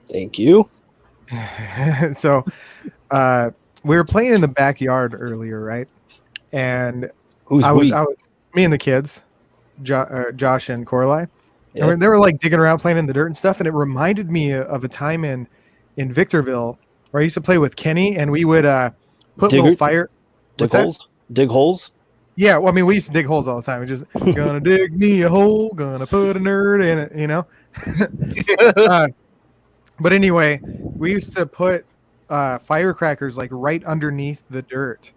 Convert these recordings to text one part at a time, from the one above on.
Thank you. So we were playing in the backyard earlier, right? And Who's I we? was me and the kids, Josh and Coralie. Yeah. And they were like digging around playing in the dirt and stuff, and it reminded me of a time in Victorville where I used to play with Kenny, and we would put little fire. Dig holes. Dig holes. Yeah, well, I mean, we used to dig holes all the time. We just gonna dig me a hole, gonna put a nerd in it, you know. But anyway, we used to put firecrackers like right underneath the dirt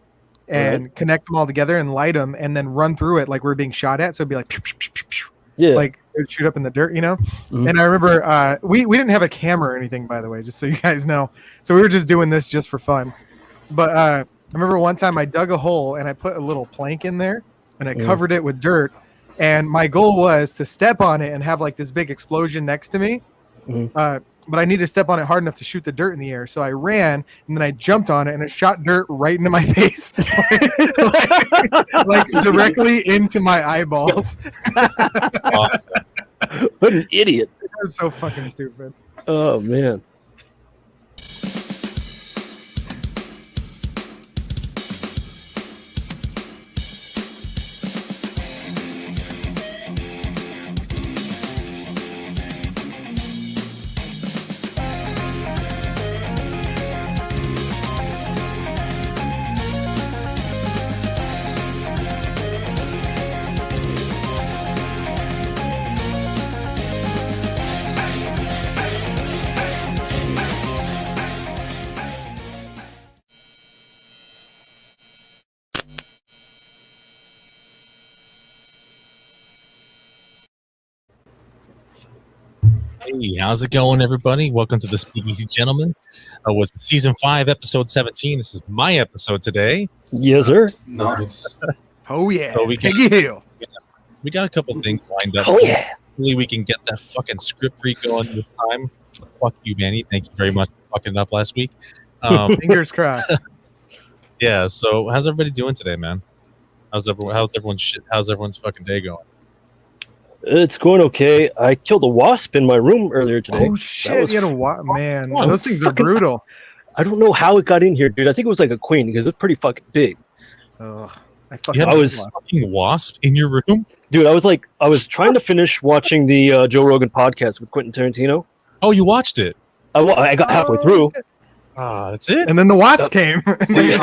and connect them all together and light them, and then run through it like we're being shot at. So it'd be like, pew, pew, pew, pew, pew. Yeah, like it would shoot up in the dirt, you know. Mm-hmm. And I remember we didn't have a camera or anything, by the way, just so you guys know. So we were just doing this just for fun. But I remember one time I dug a hole and I put a little plank in there and I covered it with dirt. And my goal was to step on it and have like this big explosion next to me. But I needed to step on it hard enough to shoot the dirt in the air. So I ran and then I jumped on it and it shot dirt right into my face, like directly into my eyeballs. What an idiot. It was so fucking stupid. Oh, man. Hey, how's it going, everybody? Welcome to the Speakeasy Gentlemen. Was season 5, episode 17. This is my episode today. Yes, sir. Nice. Oh yeah. So we got a couple things lined up. Oh yeah. Hopefully we can get that fucking script read going this time. Fuck you, Manny. Thank you very much for fucking it up last week. Fingers crossed. Yeah. So how's everybody doing today, man? How's everyone's fucking day going? It's going okay. I killed a wasp in my room earlier today. Oh shit! You had a man. Those things are brutal. I don't know how it got in here, dude. I think it was like a queen because it's pretty fucking big. Ugh. I was fucking wasp in your room, dude. I was trying to finish watching the Joe Rogan podcast with Quentin Tarantino. Oh, you watched it? I got halfway through. That's it. And then the wasp came. See,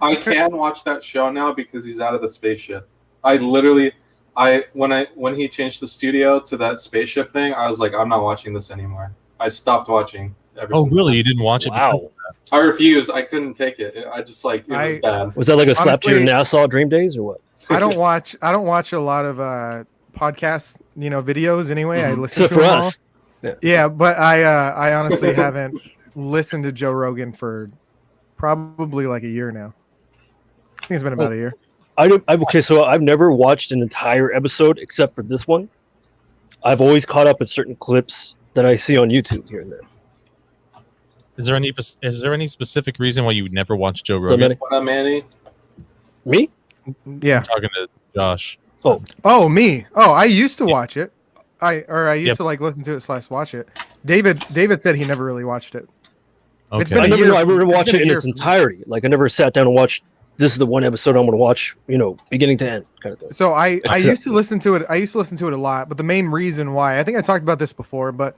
I can watch that show now because he's out of the spaceship. When he changed the studio to that spaceship thing, I was like, I'm not watching this anymore. I stopped watching. Oh, really? You didn't watch it? Wow. I refused. I couldn't take it. I just it was bad. Was that like a slap to your Nassau Dream Days or what? I don't watch a lot of podcast, videos anyway. I listen to them all. Yeah, but I honestly haven't listened to Joe Rogan for probably like a year now. I think it's been about a year. So I've never watched an entire episode except for this one. I've always caught up with certain clips that I see on YouTube here and there. Is there any specific reason why you would never watch Joe Rogan? What up, Manny? Me? Yeah. I'm talking to Josh. Oh, me. Oh, I used to watch it. I used to like listen to it / watch it. David said he never really watched it. Okay. It's been I never watched it in year. its entirety. Like I never sat down and watched. This is the one episode I'm going to watch, beginning to end, kind of thing. So I used to listen to it. I used to listen to it a lot, but the main reason why, I think I talked about this before, but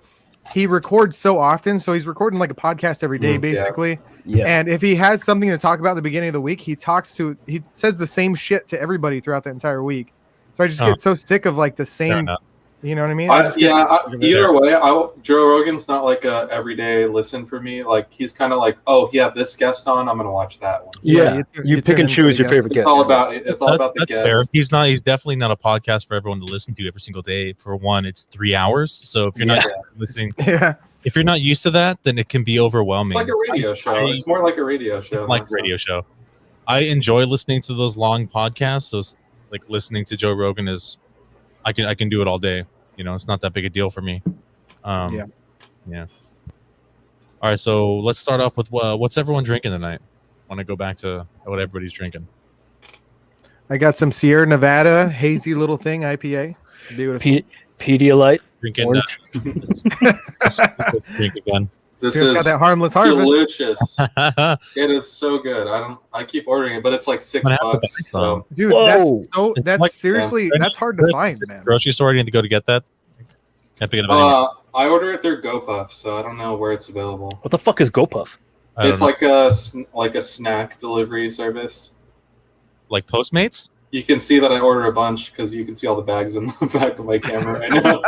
he records so often. So he's recording like a podcast every day, basically. Yeah. And if he has something to talk about at the beginning of the week, he says the same shit to everybody throughout the entire week. So I just get so sick of like the same. You know what I mean? Either way, Joe Rogan's not like a everyday listen for me. Like he's kind of like, oh, he had this guest on, I'm gonna watch that one. Yeah, you pick and choose your favorite guest. It's all about the guest. Fair. He's definitely not a podcast for everyone to listen to every single day. For one, it's 3 hours, so if you're not listening, if you're not used to that, then it can be overwhelming. It's like a radio show. It's more like a radio show. It's like a radio show. I enjoy listening to those long podcasts. So like listening to Joe Rogan is, I can do it all day. It's not that big a deal for me. Yeah. All right, so let's start off with what's everyone drinking tonight? I want to go back to what everybody's drinking. I got some Sierra Nevada hazy little thing IPA. Pedialyte. Drinking Orange. drink again. This It's got is that harmless harvest. delicious. It is so good. I keep ordering it, but it's like $6. I'm gonna have to buy some. So Dude, Whoa. It's like- seriously, Yeah. that's hard to find, man. Grocery store, you need to go to get that. Can't pick it up anywhere. I order it through GoPuff, so I don't know where it's available. What the fuck is GoPuff? I don't It's know. like a snack delivery service. Like Postmates. You can see that I order a bunch because you can see all the bags in the back of my camera right now.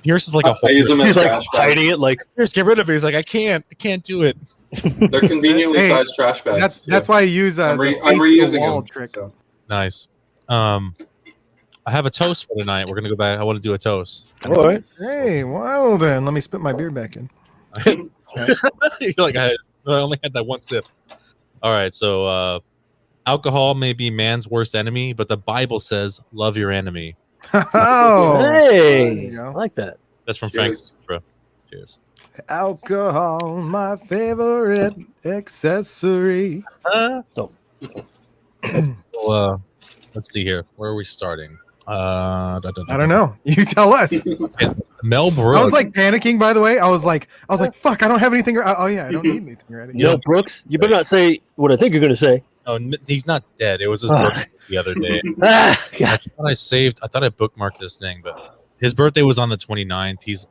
Yours is like a I whole. use them as He's like trash bags. hiding it like Here's get rid of it. He's like, I can't do it. They're conveniently Hey, sized trash bags. That's too. why I use I'm the reusing wall them. trick. So. Nice. I have a toast for tonight. We're gonna go back. I want to do a toast. all right. Hey, well then, let me spit my beer back in. You're like I only had that one sip. All right, so alcohol may be man's worst enemy, but the Bible says love your enemy. Oh, there Hey, you go. I like that. That's from Cheers. Frank's, bro. alcohol, my favorite accessory. Well, let's see here. Where are we starting? I don't know. You tell us. Mel Brooks. I was like panicking. By the way, I was like, fuck, I don't have anything. Oh yeah, I don't need anything ready. Mel Brooks, you better not say what I think you're gonna say. Oh, he's not dead. It was his birthday the other day. Ah, God. I thought I bookmarked this thing, but his birthday was on the 29th. He's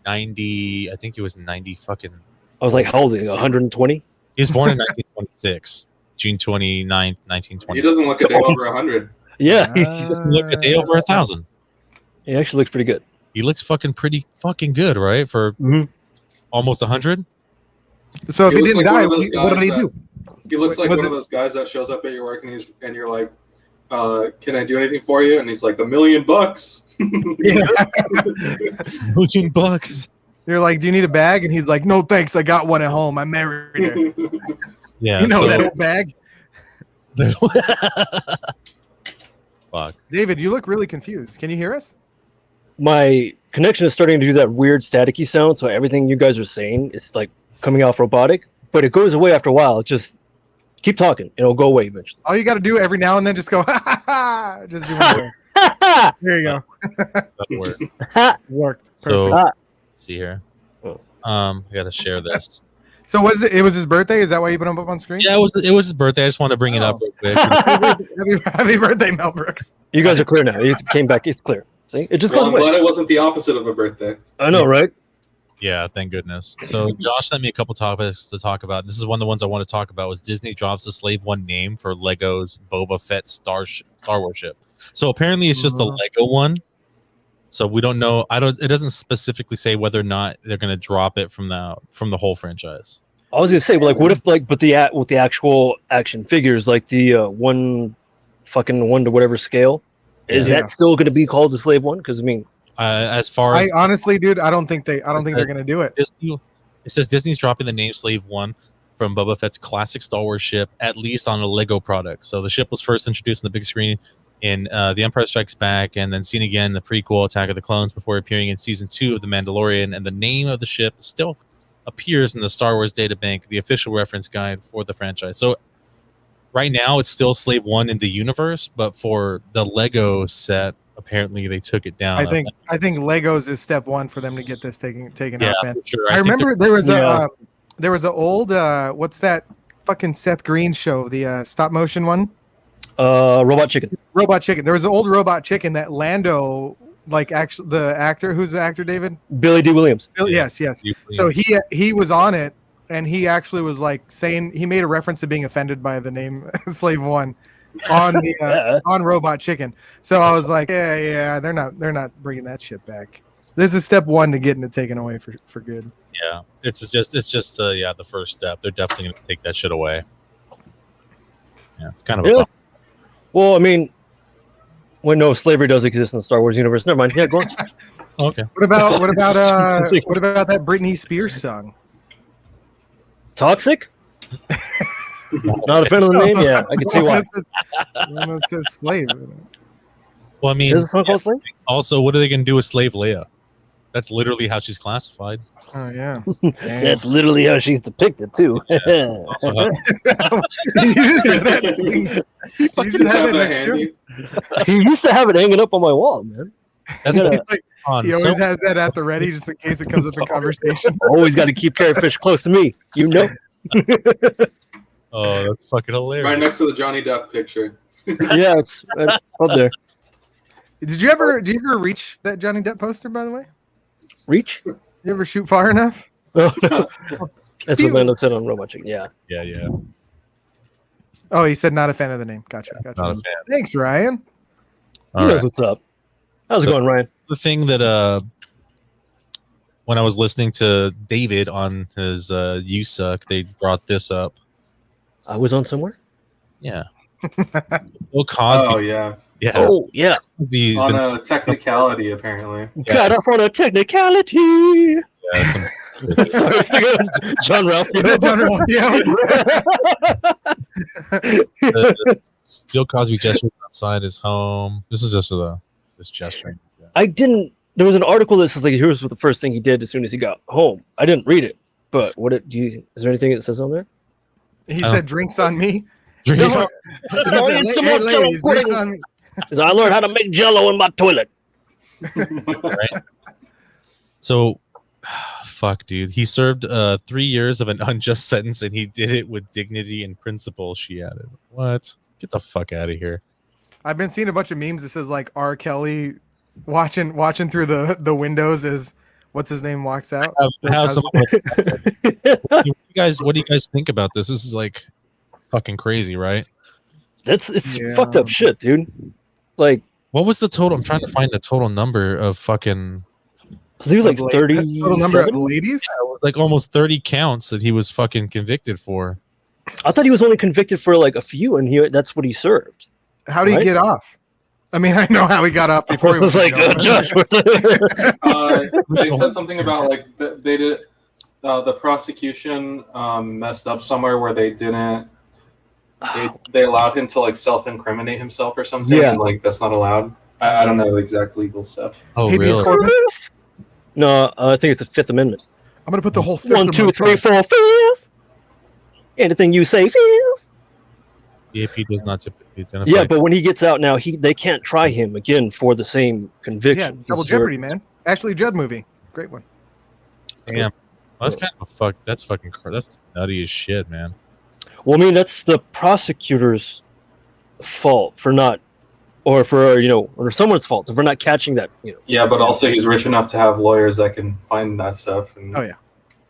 90. I think he was 90 fucking. I was like, how old is he? 120? He was born in 1926, June 29th, 1926. He doesn't look a day over 100. Yeah, He doesn't look a day over 1,000. he actually looks pretty good. He looks pretty fucking good, right? For Mhm. almost 100. So if He he looks didn't like one die, of those what did he guys do? He looks like Was one it- of those guys that shows up at your work and you're like, can I do anything for you? And he's like, $1 million. $1 million. You're like, do you need a bag? And he's like, no, thanks. I got one at home. I married her. Yeah. You know so- that old bag. Fuck. David, you look really confused. Can you hear us? My connection is starting to do that weird staticky sound, so everything you guys are saying is like coming off robotic, but it goes away after a while. Just keep talking, it'll go away eventually. All you got to do every now and then, just go, ha ha ha. Just do one. There you go. That'll work. Worked. So, Perfect. see here. Oh. I gotta share this. So was it? It was his birthday. Is that why you put him up on screen? Yeah, it was his birthday. I just wanted to bring it up real quick. Happy birthday, Mel Brooks. You guys are clear now. It came back. It's clear. See, it just Well, goes I'm away. glad it wasn't the opposite of a birthday. I know, right? Yeah, thank goodness. So Josh sent me a couple topics to talk about. This is one of the ones I want to talk about. Was Disney drops the Slave One name for Lego's Boba Fett Star Wars ship. So apparently it's just a Lego one. So we don't know. It doesn't specifically say whether or not they're going to drop it from the whole franchise. I was gonna say, like, what if, like, but with the actual action figures, like the 1 to whatever scale, is Yeah. that still gonna be called the Slave One? Because I mean, As far as I honestly, dude, I don't think they're gonna do it. Disney, it says Disney's dropping the name Slave One from Boba Fett's classic Star Wars ship, at least on a Lego product. So the ship was first introduced on the big screen in The Empire Strikes Back, and then seen again in the prequel Attack of the Clones before appearing in season 2 of The Mandalorian. And the name of the ship still appears in the Star Wars databank, the official reference guide for the franchise. So right now it's still Slave One in the universe, but for the Lego set, apparently they took it down. I think Legos is step one for them to get this taken Yeah, off, man. for sure. I think remember they're- there was a old what's that fucking Seth Green show, the stop motion one, Robot Chicken. Robot Chicken. There was an old Robot Chicken that Lando, like, actually the actor, who's the actor, David? Billy D. Williams. Yes. So he was on it, and he actually was like saying, he made a reference to being offended by the name Slave One on the on Robot Chicken. So I was like, yeah, they're not bringing that shit back. This is step one to getting it taken away for good. Yeah, it's just the first step. They're definitely going to take that shit away. Yeah, it's kind of Yeah. a Well, I mean, no, slavery does exist in the Star Wars universe. Never mind. Yeah, go on. okay. What about that Britney Spears song? Toxic? Not a fan of the name? Yeah, I can see why. It says slave. Well, I mean, There's a song called Slave? also, what are they going to do with Slave Leia? That's literally how she's classified. Oh yeah. That's literally how she's depicted, too. Also, You just said that. You You just just had have that that next to handy. He used to have it hanging up on my wall, man. That's Yeah. what on He so always has that at the ready just in case it comes up in conversation. Always got to keep carry fish close to me. You know. oh, that's fucking hilarious. Right next to the Johnny Depp picture. Yeah, it's up there. Did you ever reach that Johnny Depp poster, by the way? Reach. You ever shoot far enough? Oh, that's what Lando said on Robot Chicken. Yeah. Yeah. Oh, he said not a fan of the name. Gotcha. Not a fan. Thanks, Ryan. He All knows right. what's up. How's it So- going, Ryan? The thing that when I was listening to David on his You Suck, they brought this up. I was on somewhere. Yeah. Bill Cosby. Oh yeah, Yeah. Oh yeah. Cosby's on been a technicality apparently. Got off on a technicality. yeah, some Sorry, I was thinking of John Ralph. Is that John Ralph? Yeah. Bill Cosby gestures outside his home. This is just gesturing. I didn't. There was an article that says like here's what the first thing he did as soon as he got home. I didn't read it, but what it do you? Is there anything it says on there? He said drinks on me. Drinks No, on- he said, hey, ladies, drinks on me. I learned how to make Jello in my toilet. right? So, fuck, dude. He served 3 years of an unjust sentence, and he did it with dignity and principle. She added, "What? Get the fuck out of here!" I've been seeing a bunch of memes that says like R. Kelly watching through the windows as what's his name walks out. I have some. What do you guys think about this? This is like fucking crazy, right? It's Yeah. fucked up shit, dude. Like What was the total? I'm trying to find the total number of fucking. he was like Of 30. Total number of ladies. It was like almost 30 counts that he was fucking convicted for. I thought he was only convicted for like a few, and that's what he served. How did he Right? get off? I mean, I know how he got off before I he was like, Josh, what the- They said something about like they did. The prosecution messed up somewhere where they didn't. They allowed him to like self-incriminate himself or something. Yeah. And, like that's not allowed. I don't know the exact legal stuff. Oh, Habeas really? corpus? No, I think it's the Fifth Amendment. I'm gonna put the whole 1, 2, 3, 4, 5. Anything you say, fifth. The AP does not typically identify. Yeah, but when he gets out now, they can't try him again for the same Yeah, conviction. Double He Jeopardy, served- man. Ashley Judd movie, great one. Damn. Well, that's kind of a fuck. That's fucking. That's nutty as shit, man. Well, I mean, that's the prosecutor's fault for not, or for or someone's fault for not catching that. Yeah, but also he's rich enough to have lawyers that can find that stuff. And Oh yeah.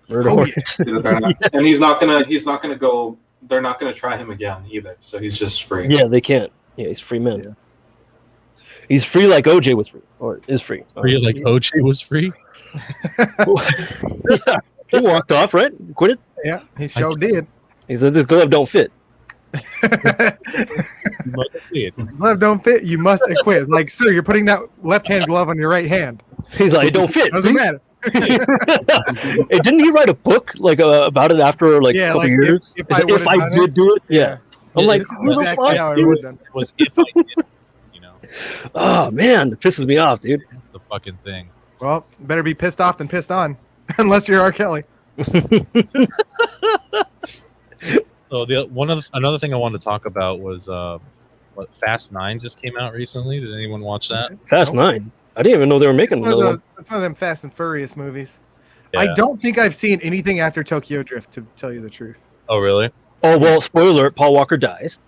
Murder. Oh, yeah. they're not, and he's not gonna go. They're not gonna try him again either. So he's just free. Yeah, they can't. Yeah, he's free man. Yeah. He's free like OJ was free, or is free. Free like OJ was free. Yeah, he walked off, right? Quit it. Yeah, he sure did. He said, "This glove don't fit." Glove don't fit. You must acquit. Like, sir, you're putting that left-hand glove on your right hand. He's like, "It don't fit." Doesn't see? matter. Hey, didn't he write a book like about it after like Yeah, a couple like, years? if I would've done did do it, yeah. I'm Yeah, like, This is who the exactly fuck, how I dude? would have done. It was if I did, Oh man, it pisses me off, dude. It's the fucking thing. Well, better be pissed off than pissed on, unless you're R. Kelly. So another thing I wanted to talk about was what Fast 9 just came out recently. Did anyone watch that? Fast Nope. 9. I didn't even know they were making another one. That's one of them Fast and Furious movies. Yeah. I don't think I've seen anything after Tokyo Drift, to tell you the truth. Oh, really? Oh well, spoiler alert: Paul Walker dies.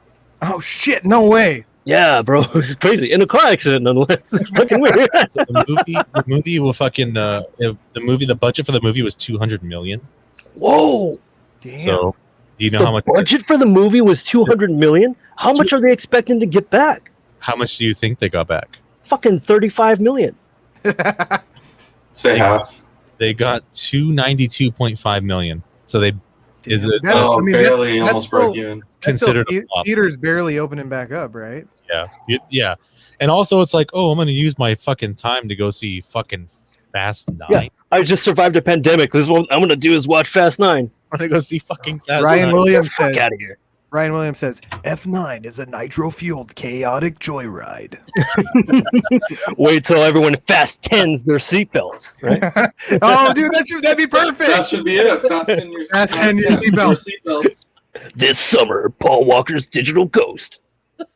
Oh shit! No way. Yeah, bro, it's crazy in a car accident, nonetheless. It's fucking weird. So the movie will fucking the budget for the movie was $200 million. Whoa! Damn. So do you know The how much? budget for the movie was $200 million. How much are they expecting to get back? How much do you think they got back? Fucking $35 million. Say Yeah. half. They got $292.5 million. So they is it That- Oh, I mean, barely that's almost still- broke even. That's still considered a flop. theaters barely opening back up, right? Yeah. And also it's like, oh, I'm gonna use my fucking time to go see fucking Fast 9. Yeah. I just survived a pandemic. This is what I'm gonna do is watch Fast 9. I'm gonna go see fucking Fast Ryan 9. Williams Fuck says. out of here. Ryan Williams says F9 is a nitro-fueled chaotic joyride. Wait till everyone fast tens their seatbelts, right? Oh, dude, that'd be perfect. That should be it. Fasten your Fasten your seatbelts. seatbelts. This summer, Paul Walker's digital ghost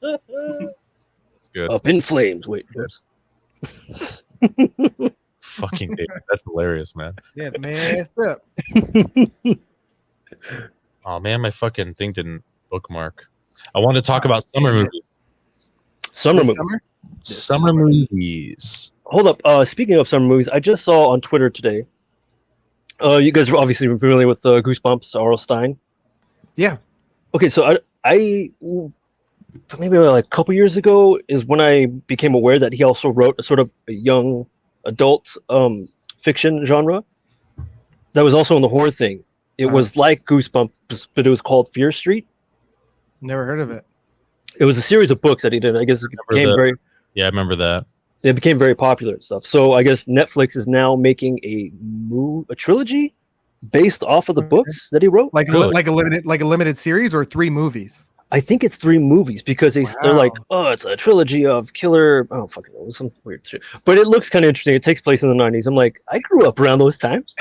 It's good. up in flames. Wait, oops. Fucking David. That's hilarious, man. Yeah, messed up. Oh man, my fucking thing didn't bookmark. I want to talk about summer movies. Summer This movies. Summer movies. Hold up. Speaking of summer movies, I just saw on Twitter today. You guys are obviously familiar with Goosebumps, R.L. Stein. Yeah. Okay, so I maybe like a couple years ago is when I became aware that he also wrote a sort of a young adult fiction genre that was also in the horror thing. It was like Goosebumps, but it was called Fear Street. Never heard of it. It was a series of books that he did. I guess it became Yeah, I remember that. It became very popular and stuff. So I guess Netflix is now making a trilogy based off of the books that he wrote. Like a limited series or 3 movies. I think it's 3 movies because they're like, oh, it's a trilogy of killer. I don't fucking know, some weird shit. But it looks kind of interesting. It takes place in the 90s. I'm like, I grew up around those times.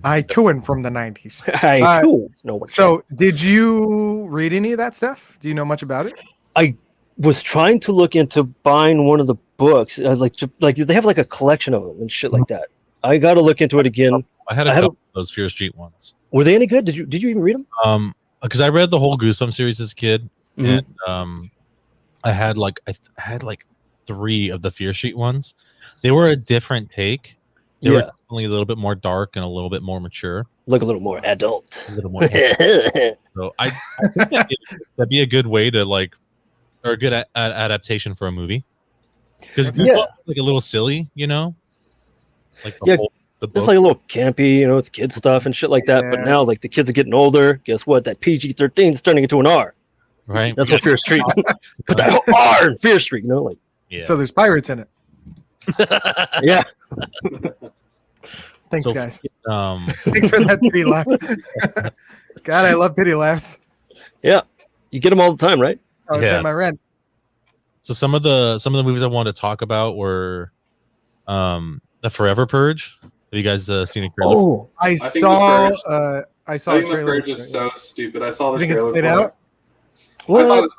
I too am from the 90s. I too know what. So, did you read any of that stuff? Do you know much about it? I was trying to look into buying one of the books. Like they have like a collection of them and shit like that. I got to look into it again. I had a couple of those Fear Street ones. Were they any good? Did you even read them? Because I read the whole Goosebumps series as a kid, and I had like 3 of the Fear Street ones. They were a different take. They were definitely a little bit more dark and a little bit more mature. Look a little more adult. A little more. So I think that'd be a good way to or a good adaptation for a movie. Because Goosebumps is like a little silly, you know. Like the book. It's like a little campy, it's kid stuff and shit like that. But now, like, the kids are getting older. Guess what? That PG-13 is turning into an R. Right. That's what Fear Street. Put that R in Fear Street, like. Yeah. So there's pirates in it. Yeah. Thanks, guys. Thanks for that pity laugh. God, I love pity laughs. Yeah, you get them all the time, right? I pay my rent. So some of the movies I wanted to talk about were, The Forever Purge. Have you guys seen a trailer? Oh, I saw a trailer. The Purge is so stupid. I saw the trailer. Played out?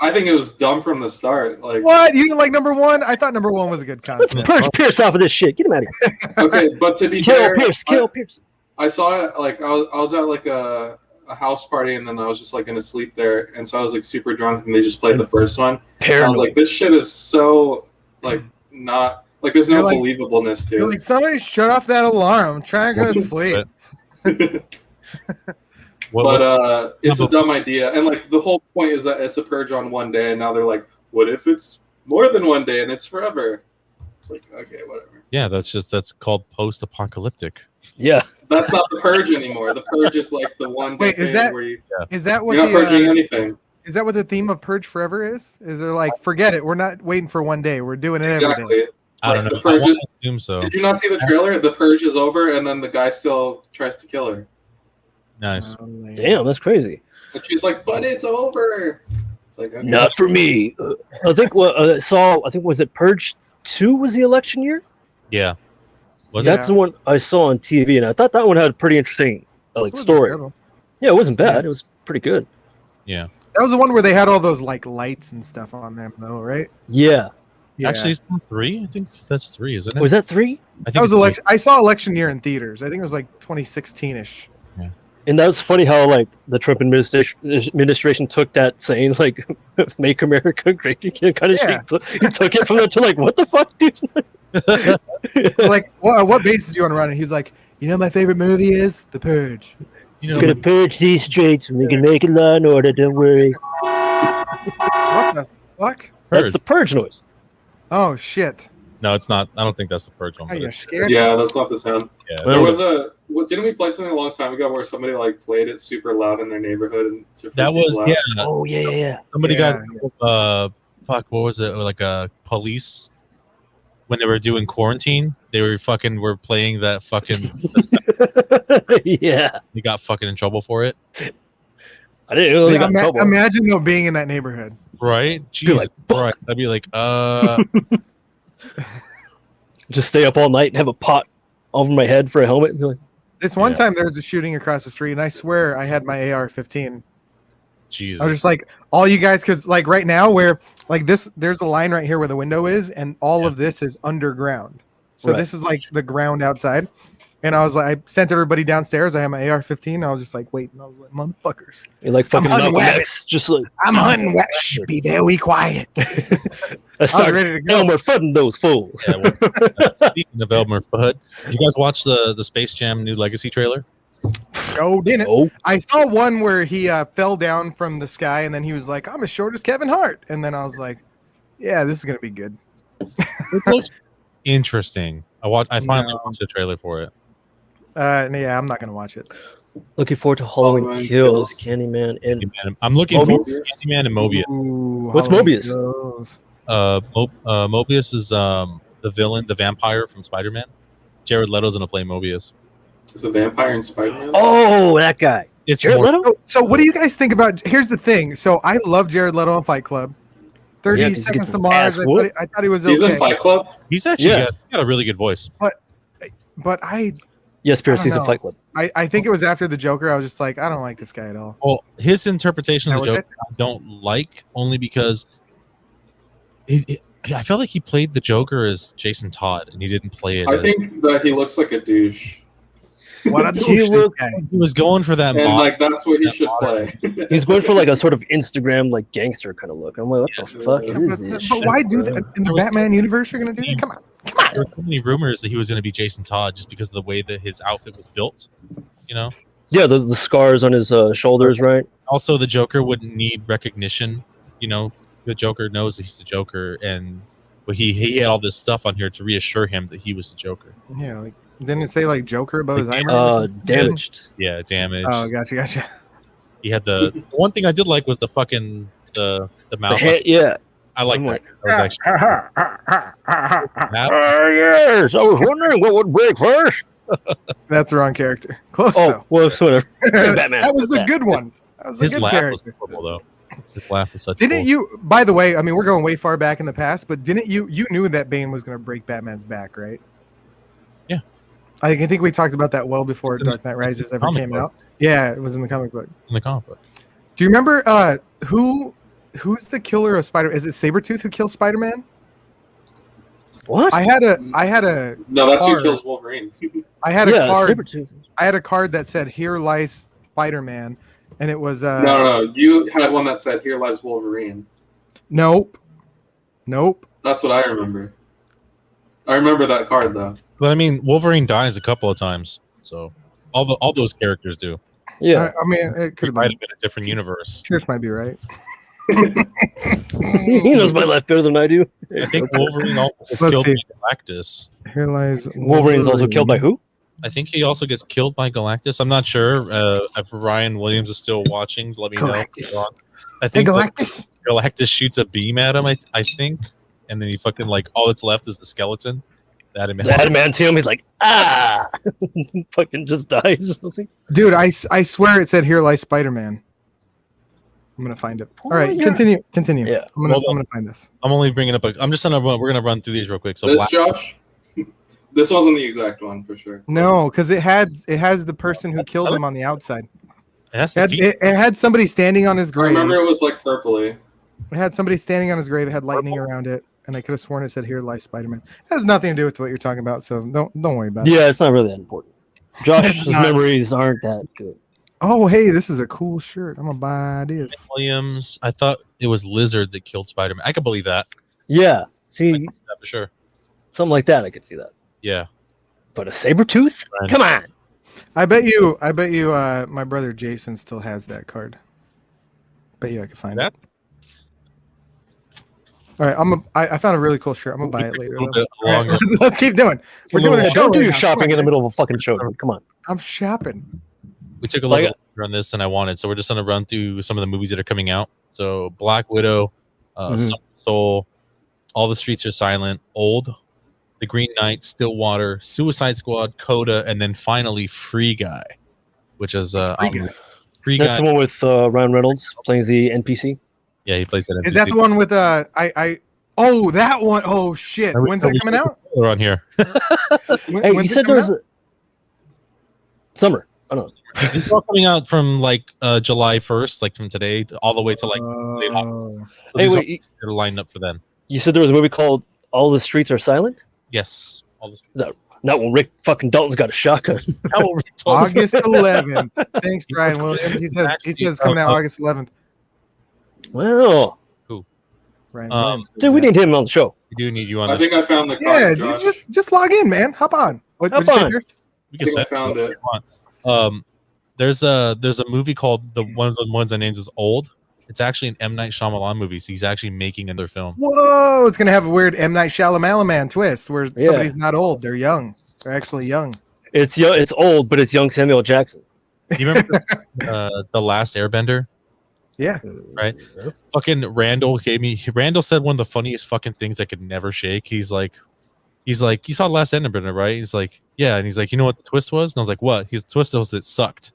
I think it was dumb from the start. Like, what? You didn't like number 1? I thought number 1 was a good concept. Purge Pierce off of this shit. Get him out of here. Okay, but to be fair, kill Pierce. I saw it like I was at like a house party, and then I was just like gonna sleep there, and so I was like super drunk, and they just played the first one. I was like, this shit is so like not. Like, there's no believableness to it. Like, somebody shut off that alarm. I'm trying to go to sleep. But it's a dumb idea. And, like, the whole point is that it's a purge on one day, and now they're like, what if it's more than one day and it's forever? It's like, okay, whatever. Yeah, that's called post-apocalyptic. Yeah. That's not the purge anymore. The purge is, like, the one day is that what you're not purging anything. Is that what the theme of Purge Forever is? Is it like, forget it, we're not waiting for one day, we're doing it every day? I don't know. I assume so. Did you not see the trailer? The purge is over, and then the guy still tries to kill her. Nice. Damn, that's crazy. And she's like, "But it's over." It's like, okay. Not for me. I think was it Purge 2 was the election year? Yeah. That's the one I saw on TV, and I thought that one had a pretty interesting story. Terrible. Yeah, it wasn't bad. It was pretty good. Yeah. That was the one where they had all those like lights and stuff on them, though, right? Yeah. Actually, it's 3. I think that's 3, isn't it? Was that 3? I think that was election. I saw election year in theaters. I think it was like 2016ish. Yeah. And that was funny how the Trump administration took that saying "Make America Great Again" kind of shit. He took it from there to what the fuck, dude? What bases you want to run? And he's like, my favorite movie is The Purge. We're gonna purge these streets, and we can make it law and order. Don't worry. What the fuck? That's the purge noise. Oh shit! No, it's not. I don't think that's the purge one. Are you scared? Yeah, that's not the sound. Yeah, there was didn't we play something a long time ago where somebody played it super loud in their neighborhood? That was Oh yeah. Somebody got fuck. What was it? Like a police when they were doing quarantine. They were playing that fucking. Yeah. They got fucking in trouble for it. I didn't know they got in trouble. Imagine being in that neighborhood. Right? Jesus Christ. I'd be like, Just stay up all night and have a pot over my head for a helmet. And be like, this one time there was a shooting across the street, and I swear I had my AR-15. Jesus. I was just like, all you guys, because like right now, where like this, there's a line right here where the window is, and all of this is underground. So this is like the ground outside. And I was like, I sent everybody downstairs. I had my AR-15. I was just like, wait, no, motherfuckers. You're like fucking hunting Malcolm X, just like I'm hunting. Be very quiet. I started ready to go. Elmer Fudding those fools. Yeah, well, speaking of Elmer Fudd, did you guys watch the Space Jam New Legacy trailer? Joe didn't. Oh, I saw one where he fell down from the sky, and then he was like, I'm as short as Kevin Hart. And then I was like, yeah, this is going to be good. It looks interesting. I finally watched the trailer for it. Yeah, I'm not going to watch it. looking forward to Halloween Kills, Candyman, and Candyman. I'm looking forward to Candyman and Mobius. Ooh, what's Halloween Mobius? Kills. Mobius is the villain, the vampire from Spider-Man. Jared Leto's gonna play Mobius. Is a vampire in Spider-Man? Oh, that guy. It's Jared more, Leto? So what do you guys think about? Here's the thing. So I love Jared Leto on Fight Club. 30 Yeah, 'cause he Seconds gets to his Mars. ass whooped. I thought he was He's okay. in Fight Club? he's actually Yeah. got a really good voice. But I Yes, Pierce, I he's don't in know. Fight Club. I think it was after the Joker. I was just like, I don't like this guy at all. Well, his interpretation of That the was Joker I don't like only because I felt like he played the Joker as Jason Todd and he didn't play it. I as, think that he looks like a douche. What a He douche, this looked- guy. he was going for that And mod. like that's what he should play. He's going for like a sort of Instagram like gangster kind of look. I'm like, what the fuck Yeah, is but, this? but why do that in the Batman universe? You're gonna do that? Come on. There were so many rumors that he was going to be Jason Todd just because of the way that his outfit was built. You know. Yeah, the scars on his shoulders, right? Also, the Joker wouldn't need recognition. You know, the Joker knows that he's the Joker, but he had all this stuff on here to reassure him that he was the Joker. Yeah, like didn't it say like Joker above his Like, eyebrow? Damaged. Yeah, damage. Oh, gotcha. He had the one thing I did like was the fucking the The mouth. head, yeah. I like I'm that. like, That was actually that, Yes, I was wondering what would break first. That's the wrong character. Close Oh, well, whatever. though. Batman. That was the Yeah. good one. That was the his good laugh was character. horrible though. His laugh was such. Didn't bull. you? By the way, I mean we're going way far back in the past, but didn't you knew that Bane was going to break Batman's back, right? Yeah. I think we talked about that well before It's in the- Dark Knight it's Rises in the ever comic came book. out. Yeah, it was in the comic book. in the comic book? Do you remember who's the killer of Spider? Is it Sabretooth who kills Spider-Man? What? I had a No, that's who Card. kills Wolverine. I had a Yeah, card. Sabretooth. I had a card that said "Here lies Spider-Man," and it was No, you had one that said "Here lies Wolverine." nope. That's what I remember. I remember that card though. But I mean, Wolverine dies a couple of times, so all those characters do. Yeah. I mean it could It have might been. have been a different universe. Pierce might be right. He knows my life better than I do. I think Wolverine also gets Let's killed see. by Galactus. Here lies Wolverine's also killed by who? I think he also gets killed by Galactus. I'm not sure. If Ryan Williams is still watching, let me Galactus. know. I Hey, think Galactus. Galactus shoots a beam at him. I think, and then he fucking like all that's left is the skeleton. The adamantium. He's like, fucking just dies or something. Dude, I swear it said "Here lies Spider-Man." I'm gonna find it. All right, yeah. continue. Yeah. I'm gonna find this. I'm only bringing up. I'm just gonna. We're gonna run through these real quick. So This Black, Josh, this wasn't the exact one for sure. No, because it has the person who killed him on the outside. it has It to had, it had somebody standing on his I grave. remember it was like purpley. It had somebody standing on his grave. It had lightning around it, and I could have sworn it said "Here lies Spider-Man." It has nothing to do with what you're talking about, so don't worry about it. Yeah, it's not really that important. Josh's not. memories aren't that good. Oh, hey, this is a cool shirt. I'm gonna buy this. Williams. I thought it was Lizard that killed Spider-Man. I could believe that. Yeah. I See, could see that for sure. something like that, I could see that. Yeah. But a Sabretooth? Right. Come on. I bet you. My brother Jason still has that card. Bet you I could find That- it. All right, I found a really cool shirt. I'm gonna buy it later. A little bit All right, longer. let's keep doing. We're doing a Well, show. don't do right your now. shopping Come in the on, middle of a fucking show. Dude. Come on. I'm shopping. We took a Like- little longer on this than I wanted, so we're just gonna run through some of the movies that are coming out. So Black Widow, Mhm. Summer Soul, All the Streets Are Silent, Old, The Green Knight, Stillwater, Suicide Squad, Coda, and then finally Free Guy, which is Free Guy? Free That's Guy. the one with Ryan Reynolds playing the NPC. Yeah, he plays that. Is that the one with Oh, that one. Oh shit. When's that coming out? We're on here. Hey, you When's it said coming there's a summer. I don't know. It's all coming out from like July 1st, like from today, all the way to like late August. So Hey, these wait, are lined up for then. you said there was a movie called All the Streets Are Silent? Yes. All this. Not when Rick fucking Dalton's got a shotgun. August 11th. Thanks, Ryan Williams. He says coming out August 11th. Well, Ryan Williams. dude, we need him on the show. We do need you on. I think I found the card. Yeah, Josh. dude, just log in, man. Hop on. What Hop did you say, on. Pierce? We I can think I set found it. There's a movie called one of the ones I named is Old. It's actually an M. Night Shyamalan movie, so he's actually making another film. Whoa, it's gonna have a weird M. Night Shyamalan twist where somebody's not old, they're young. They're actually young. It's old, but it's young Samuel Jackson. You remember the Last Airbender? Yeah. Right. Fucking Randall said one of the funniest fucking things I could never shake. He's like, you saw the Last Airbender, right? He's like, yeah, and he's like, you know what the twist was? And I was like, what? His twist was it sucked.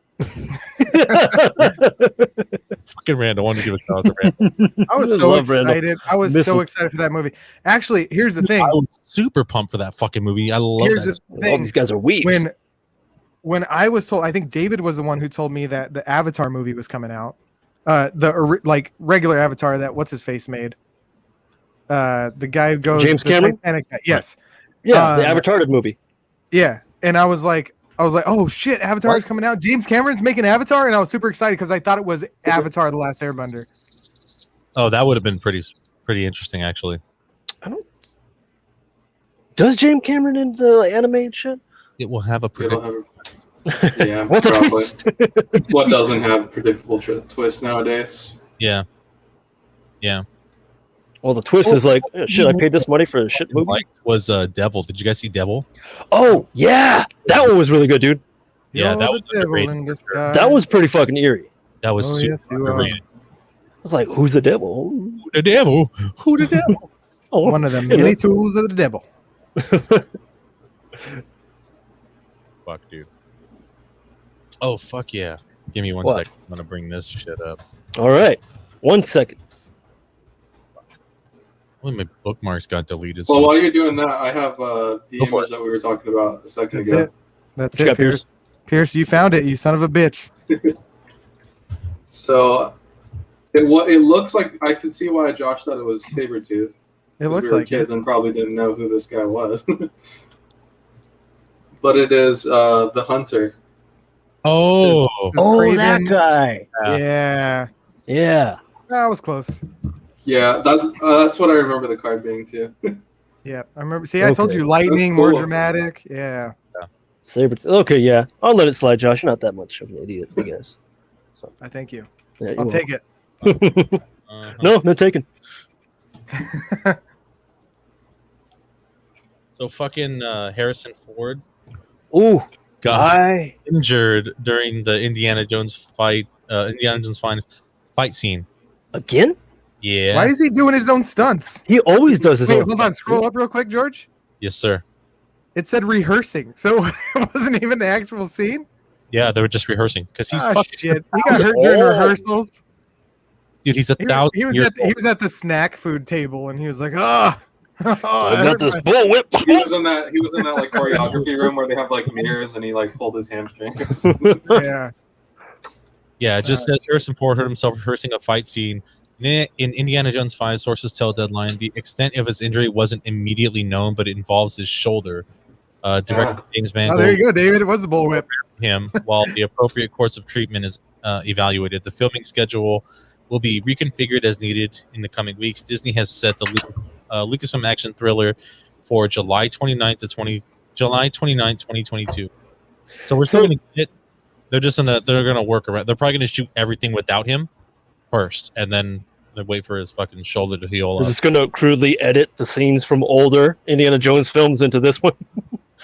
Fucking Randall, I wanted to give a shout out to Randall. I was so excited. I was so excited for that movie. Actually, here's the thing. I was super pumped for that fucking movie. I love that. All these guys are weak. When I was told, I think David was the one who told me that the Avatar movie was coming out. The regular Avatar that what's his face made. The guy who goes James Cameron. Yes. Yeah, the Avatar movie. Yeah, and I was like, oh shit, Avatar's coming out. James Cameron's making Avatar, and I was super excited because I thought it was Avatar: The Last Airbender. Oh, that would have been pretty interesting, actually. Does James Cameron into anime and shit? It will have a yeah, probably. What doesn't have a predictable twist nowadays? Yeah. Well, the twist is like, shit, I paid this money for a shit movie. Was Devil. Did you guys see Devil? Oh, yeah. That one was really good, dude. Yeah, that was great. That was pretty fucking eerie. That was super great. I was like, who's the devil? Who the devil? Who the devil? One of the many tools of the devil. Fuck, dude. Oh, fuck yeah. Give me 1 second. I'm going to bring this shit up. All right. 1 second. Only my bookmarks got deleted. Well, while you're doing that, I have the image that we were talking about a second ago. That's it, Pierce. Pierce, you found it, you son of a bitch. So, it looks like I can see why Josh thought it was Sabretooth. It looks we were like kids and probably didn't know who this guy was. But it is the Hunter. Oh, that guy. Yeah. That was close. Yeah, that's what I remember the card being too. Yeah, I remember. See, I told you lightning, more dramatic. Yeah. Sabretooth. Okay, yeah. I'll let it slide, Josh. You're not that much of an idiot, I guess. So. I thank you. Yeah, I'll take it. No taken. So fucking Harrison Ford. Ooh, got injured during the Indiana Jones fight scene. Again? Yeah. Why is he doing his own stunts? He always does his own. Hold on, scroll up real quick, George. Yes, sir. It said rehearsing, so it wasn't even the actual scene. Yeah, they were just rehearsing because he's shit. He got hurt during rehearsals. Dude, he's 1,000 years old. He was at the snack food table, and he was like, I got this bullwhip. He was in that like choreography room where they have like mirrors, and he like pulled his hamstring. Yeah, it just says Harrison Ford hurt himself rehearsing a fight scene. In Indiana Jones 5, sources tell Deadline the extent of his injury wasn't immediately known, but it involves his shoulder. Director James Mangold. Oh, there you go, David. It was the bullwhip. Him, while the appropriate course of treatment is evaluated. The filming schedule will be reconfigured as needed in the coming weeks. Disney has set the Lucasfilm action thriller for July 29th, 2022. So we're still going to get it. They're going to work around. They're probably going to shoot everything without him first, and then they wait for his fucking shoulder to heal up. They're just going to crudely edit the scenes from older Indiana Jones films into this one.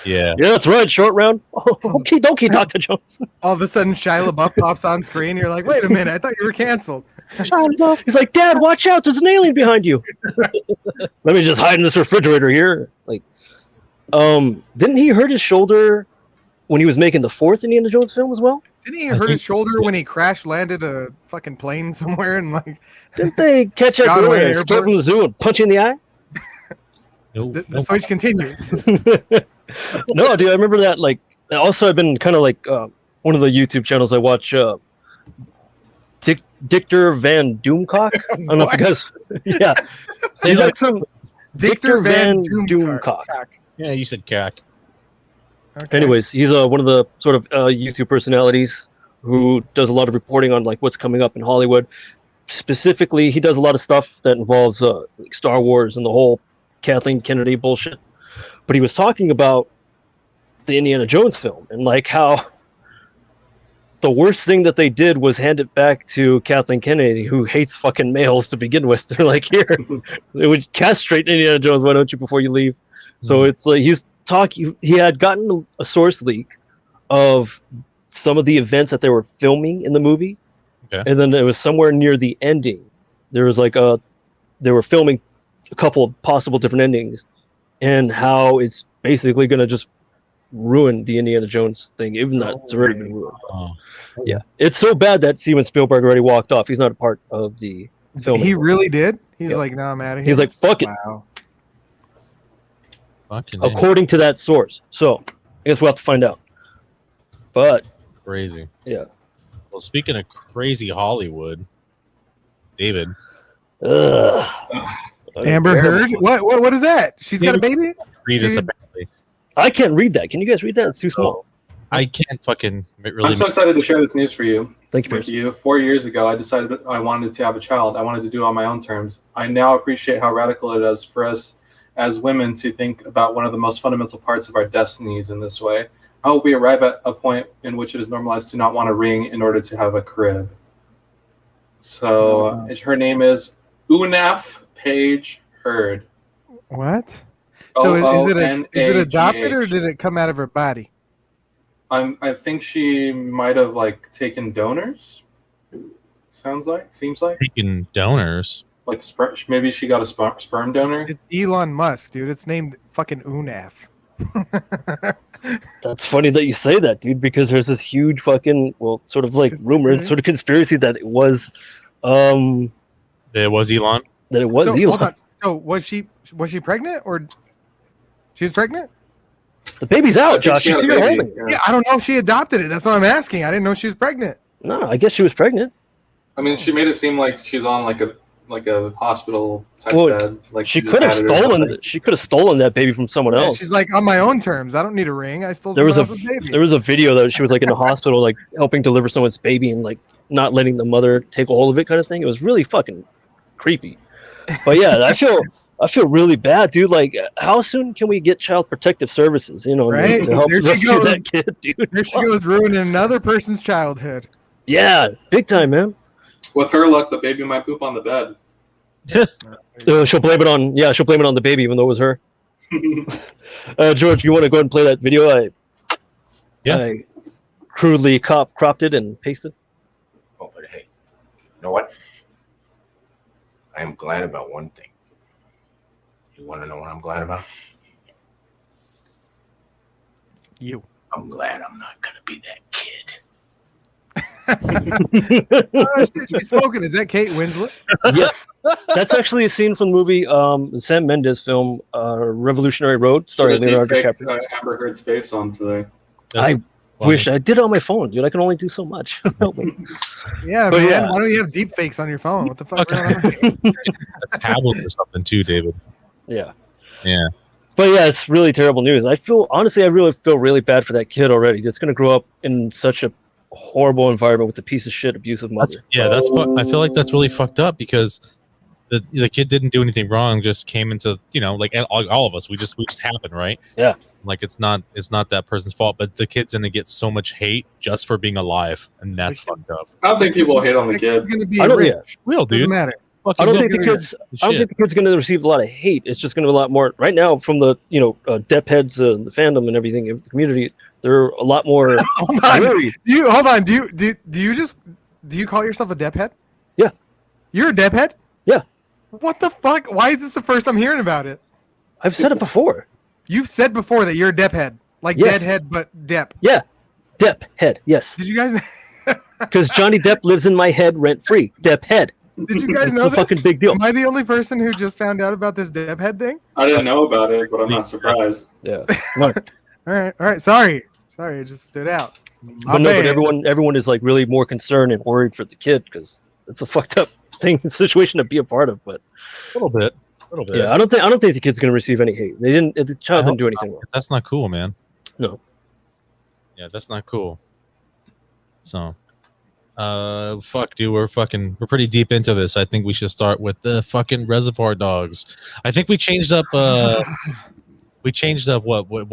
Yeah, that's right. Short round. Okay, dokie, Dr. Jones. All of a sudden, Shia LaBeouf pops on screen. You're like, wait a minute, I thought you were canceled. Shia LaBeouf. He's like, Dad, watch out! There's an alien behind you. Let me just hide in this refrigerator here. Like, didn't he hurt his shoulder when he was making the fourth Indiana Jones film as well? Didn't he hurt his shoulder when he crash landed a fucking plane somewhere and like? Didn't they catch that girl and escape from the zoo and punch you in the eye? The switch continues. No, dude, I remember that. Like, also, I've been kind of like one of the YouTube channels I watch. Dictor Van Doomcock. I don't know if you guys. Yeah, he's like some Dictor Van Doomcock. Yeah, you said cack. Okay. Anyways, he's one of the sort of YouTube personalities who does a lot of reporting on like what's coming up in Hollywood. Specifically, he does a lot of stuff that involves like Star Wars and the whole Kathleen Kennedy bullshit. But he was talking about the Indiana Jones film and like how the worst thing that they did was hand it back to Kathleen Kennedy, who hates fucking males to begin with. They're like, here, they would castrate Indiana Jones. Why don't you before you leave? So it's like he had gotten a source leak of some of the events that they were filming in the movie. Okay. And then it was somewhere near the ending. There was like they were filming a couple of possible different endings and how it's basically going to just ruin the Indiana Jones thing, even though it's already been ruined. Oh. Yeah, it's so bad that Steven Spielberg already walked off. He's not a part of the film. He really did? He's Yeah. like, no, I'm out of here. He's like, fuck it. Wow. Fucking According to that source. So, I guess we'll have to find out. But, crazy. yeah. Well, speaking of crazy Hollywood, David. Amber Heard? What is that? She's got a baby? Read this apparently. I can't read that. Can you guys read that? It's too small. I can't fucking really. I'm so excited to share this news for you. Thank you, With you. 4 years ago, I decided I wanted to have a child. I wanted to do it on my own terms. I now appreciate how radical it is for us as women to think about one of the most fundamental parts of our destinies in this way. I hope we arrive at a point in which it is normalized to not want a ring in order to have a crib. So her name is Unaf Paige Heard. What? So is it adopted or did it come out of her body? I think she might have like taken donors. Seems like taking donors. Like maybe she got a sperm donor. It's Elon Musk, dude. It's named fucking Unaf. That's funny that you say that, dude, because there's this huge fucking, well, sort of like rumor, sort of conspiracy that it was Elon? That it was so, Elon. Hold on. So was she pregnant or she was pregnant? The baby's out, Josh. She's still holding. Yeah, I don't know if she adopted it. That's what I'm asking. I didn't know she was pregnant. No, I guess she was pregnant. I mean, she made it seem like she's on like a hospital type bed. Like she could have stolen. She could have stolen that baby from someone else. She's like, on my own terms. I don't need a ring. I stole someone else's baby. There was a video that she was like in the hospital, like helping deliver someone's baby and like not letting the mother take a hold of it, kind of thing. It was really fucking creepy. But yeah, I feel really bad, dude. Like, how soon can we get child protective services? You know, right? To help there she rescue goes. that kid, dude. There she goes, ruining another person's childhood. Yeah, big time, man. With her luck, the baby might poop on the bed. She'll blame it on the baby, even though it was her. George, you want to go ahead and play that video? I crudely cropped it and pasted. Oh, but hey, you know what? I am glad about one thing. You want to know what I'm glad about? You. I'm glad I'm not going to be that kid. She's spoken. Is that Kate Winslet? Yes. That's actually a scene from the movie Sam Mendes film Revolutionary Road, starring Leonardo DiCaprio. Amber Heard's face on today. I wish I did it on my phone, dude. I can only do so much. Yeah, But man. yeah. Why don't you have deep fakes on your phone? What the fuck's going on? A tablet or something too, David. Yeah. Yeah. But yeah, it's really terrible news. I really feel really bad for that kid already. It's going to grow up in such a horrible environment with a piece of shit abusive mother. I feel like that's really fucked up because the kid didn't do anything wrong, just came into, like all of us, we just happened, right? Yeah. Like it's not that person's fault, but the kid's gonna get so much hate just for being alive, and that's fucked up. I don't think people hate on the kid. Gonna be I don't- rich. Real dude. Doesn't matter. I don't think the kid's going to receive a lot of hate. It's just going to be a lot more right now from the dep heads, the fandom and everything of the community. They're a lot more. Hold on. Do you call yourself a dep head? Yeah. You're a dep head? Yeah. What the fuck? Why is this the first I'm hearing about it? I've said it before. You've said before that you're a dep head, like Yes. deadhead, but dep. Yeah, Depp head. Yes, Did you guys? because Johnny Depp lives in my head rent free. Depp head. Did you guys It's know a this? fucking big deal. Am I the only person who just found out about this dep head thing? I didn't know about it, but I'm not surprised. Yeah. Come on. All right. Sorry. Sorry, it just stood out. My But no, but bad. everyone is like really more concerned and worried for the kid because it's a fucked up situation to be a part of. But A little bit. yeah, I don't think the kid's gonna receive any hate. The child didn't do anything wrong. That's not cool, man. No. Yeah, that's not cool. So, fuck, dude, we're pretty deep into this. I think we should start with the fucking Reservoir Dogs. I think we changed up. What did you